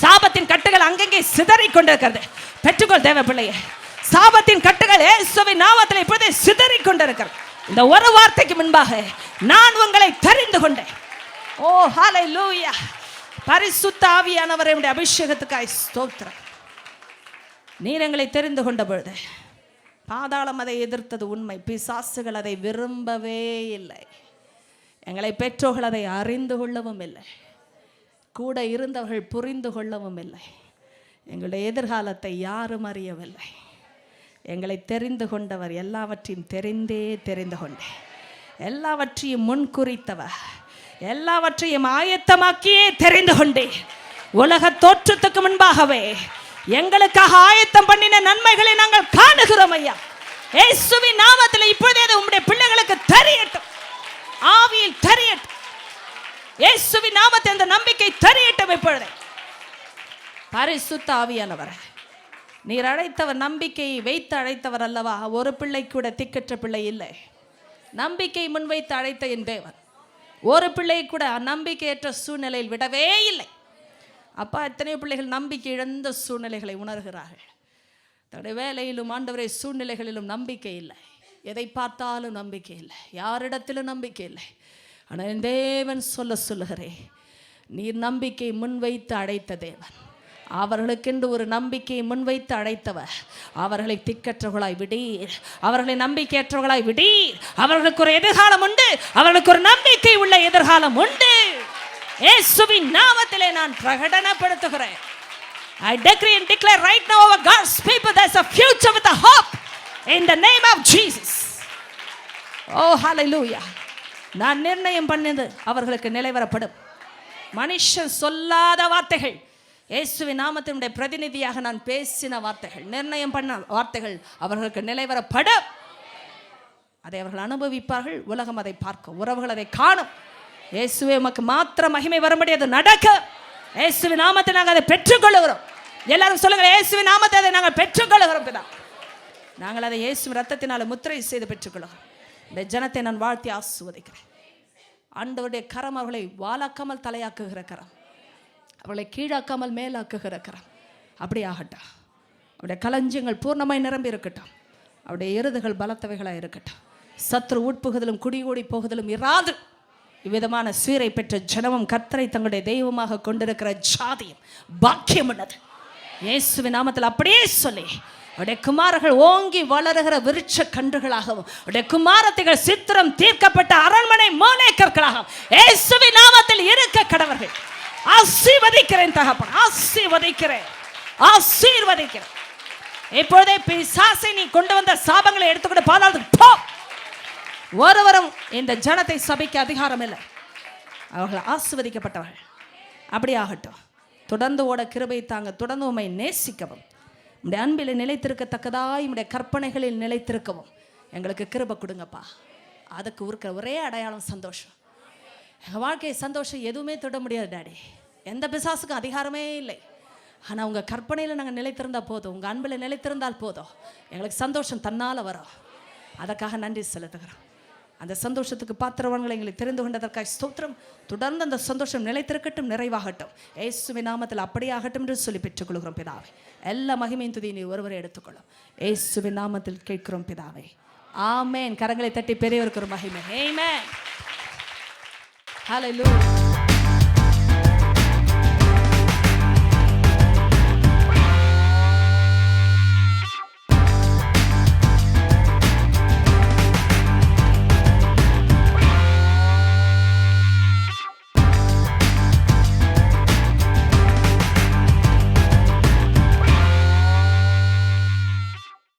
சாபத்தின் கட்டுகள் அங்கங்கே சிதறிக் கொண்டிருக்கிறது. பெற்றுக்கொள் தேவ பிள்ளையே. சாபத்தின் கட்டுகள் இயேசுவின் நாமத்தில் இப்போது சிதறிக் கொண்டிருக்கிறது. இந்த ஒரு வார்த்தைக்கு முன்பாக நான் உங்களை தெரிந்து கொண்டேன். ஓ ஹல்லேலூயா. பரிசுத்த ஆவியானவரே, உம்முடைய அபிஷேகத்துக்காய் ஸ்தோத்திரம். நீர் எங்களை தெரிந்து கொண்ட பொழுது பாதாளம் அதை எதிர்த்தது உண்மை. பிசாசுகள் அதை விரும்பவே இல்லை. எங்களை பெற்றோர்கள் அதை அறிந்து கொள்ளவும் இல்லை. கூட இருந்தவர்கள் புரிந்து கொள்ளவும் இல்லை. எங்களுடைய எதிர்காலத்தை யாரும் அறியவில்லை. எங்களை தெரிந்து கொண்டவர் எல்லாவற்றையும் தெரிந்து கொண்டேன். எல்லாவற்றையும் முன்குறித்தவர், எல்லாவற்றையும் ஆயத்தமாக்கியே தெரிந்து கொண்டேன். உலக தோற்றத்துக்கு முன்பாகவே எங்களுக்காக ஆயத்தம் பண்ணின நன்மைகளை நாங்கள் காணுகிறோம் ஐயா. இயேசுவின் நாமத்தில் இப்பொழுதே உம்முடைய பிள்ளைகளுக்கு தெரியட்டும், ஆவியில் தெரியட்டும். இயேசுவின் நாமத்தில் அந்த நம்பிக்கை தெரியட்டும். இப்பொழுதே பரிசுத்த ஆவியானவர், நீர் அழைத்தவர் நம்பிக்கையை வைத்து அழைத்தவர் அல்லவா? ஒரு பிள்ளை கூட திக்கற்ற பிள்ளை இல்லை. நம்பிக்கை முன்வைத்து அழைத்த என் தேவன் ஒரு பிள்ளை கூட நம்பிக்கையற்ற சூழ்நிலையில் விடவே இல்லை. அப்பா, எத்தனையோ பிள்ளைகள் நம்பிக்கை இழந்த சூழ்நிலைகளை உணர்கிறார்கள். தன்னுடைய வேலையிலும் ஆண்டவரை சூழ்நிலைகளிலும் நம்பிக்கை இல்லை, எதை பார்த்தாலும் நம்பிக்கை இல்லை, யாரிடத்திலும் நம்பிக்கை இல்லை. ஆனால் என் தேவன் சொல்லுகிறேன், நீர் நம்பிக்கை முன்வைத்து அழைத்த தேவன், அவர்களுக்கென்று ஒரு நம்பிக்கையை முன்வைத்து அழைத்தவர். அவர்களை திக்கற்றவர்களாய் விடீர், அவர்களை நம்பிக்கையற்றவர்களாய் விடீர். அவர்களுக்கு ஒரு எதிர்காலம் உண்டு, அவர்களுக்கு ஒரு நம்பிக்கை உள்ள எதிர்காலம் உண்டு. இயேசுவின் நாமத்திலே நான் பிரகடனப்படுத்துகிறேன். I decree and declare right now over God's people there's a future with a hope in the name of Jesus. Oh hallelujah. நான் நிர்ணயம் பண்ணது அவர்களுக்கு நிலைவரப்படும். மனுஷன் சொல்லாத வார்த்தைகள், இயேசுவின் நாமத்தினுடைய பிரதிநிதியாக நான் பேசின வார்த்தைகள், நிர்ணயம் பண்ண வார்த்தைகள் அவர்களுக்கு நிலைவரப்படும். அதை அவர்கள் அனுபவிப்பார்கள். உலகம் அதை பார்க்கும், உறவுகள் அதை காணும். இயேசுவே உமக்கு மாத்திர மகிமை வரும்படி அது நடக்க இயேசுவின் நாமத்தை நாங்கள் அதை பெற்றுக்கொள்கிறோம். எல்லாரும் சொல்லுங்க, இயேசுவின் நாமத்தை அதை நாங்கள் பெற்றுக்கொள்கிறோம் பிதா. நாங்கள் அதை இயேசுவின் ரத்தத்தினால முத்திரை செய்து பெற்றுக்கொள்கிறோம். இந்த ஜனத்தை நான் வாழ்த்தி ஆசீர்வதிக்கிறேன். ஆண்டவருடைய கரம் அவர்களை வாலாக்காமல் தலையாக்குகிற கரம், அவர்களை கீழாக்காமல் மேலாக்குகிற கரம். அப்படி ஆகட்டும். அவருடைய களஞ்சியங்கள் பூர்ணமாய் நிரம்பி இருக்கட்டும். அவருடைய எருதுகள் பலத்தவைகளாக இருக்கட்டும். சத்ரு உட்புகுதலும் குடிகூடி போகுதலும் இராது. இவ்விதமான சீரை பெற்ற ஜனமும் கர்த்தரை தங்களுடைய தெய்வமாக கொண்டிருக்கிற ஜாதியும் பாக்கியம் உள்ளது. இயேசுவின் நாமத்தில் அப்படியே சொல்லி அவருடைய குமாரர்கள் ஓங்கி வளருகிற விருட்ச கன்றுகளாகவும், அவருடைய குமாரத்திகள் சித்திரம் தீர்க்கப்பட்ட அரண்மனை மூலைக்கற்களாகவும் இயேசுவின் நாமத்தில் இருக்க கடவர்கள். ஆசீர்வதிக்கிறேன் தகப்பன், ஆசீர்வதிக்கிறேன், ஆசீர்வதிக்கிறேன். இப்பொழுதே பிசாசை நீ கொண்டு வந்த சாபங்களை எடுத்துக்கொண்டு பாதாளத்துக்கு போ. ஒருவரும் இந்த ஜனத்தை சபைக்கு அதிகாரம் இல்லை. அவர்கள் ஆசீர்வதிக்கப்பட்டவர்கள். அப்படி ஆகட்டும். தொடர்ந்து ஓட கிருபை தாங்க. தொடர்ந்து உம்மை நேசிக்கவும், உம்முடைய அன்பில் நிலைத்திருக்கத்தக்கதாய் உம்முடைய கற்பனைகளில் நிலைத்திருக்கவும் எங்களுக்கு கிருபை கொடுங்கப்பா. அதுக்கு இருக்கிற ஒரே அடையாளம் சந்தோஷம். எங்கள் வாழ்க்கை சந்தோஷம் எதுவுமே தொட முடியாது டாடி. எந்த பிசாசுக்கும் அதிகாரமே இல்லை. ஆனால் உங்கள் கற்பனையில் நாங்கள் நிலைத்திருந்தால் போதும், உங்கள் அன்பில் நிலைத்திருந்தால் போதும், எங்களுக்கு சந்தோஷம் தன்னால் வரும். அதற்காக நன்றி செலுத்துகிறோம். அந்த சந்தோஷத்துக்கு பாத்திரவான்களை எங்களை தெரிந்து கொண்டதற்காக ஸ்தோத்திரம். தொடர்ந்து அந்த சந்தோஷம் நிலைத்திருக்கட்டும், நிறைவாகட்டும். இயேசுவின் நாமத்தில் அப்படியே ஆகட்டும் என்று சொல்லி பெற்றுக்கொள்கிறோம் பிதாவே. எல்லா மகிமையின் துதியை நீ ஒருவரை எடுத்துக்கொள்ளும். இயேசுவின் நாமத்தில் கேட்கிறோம் பிதாவே, ஆமென். கரங்களை தட்டி பெரியவருக்கு ஒரு மகிமை. ஆமென். ஹல்லேலூயா.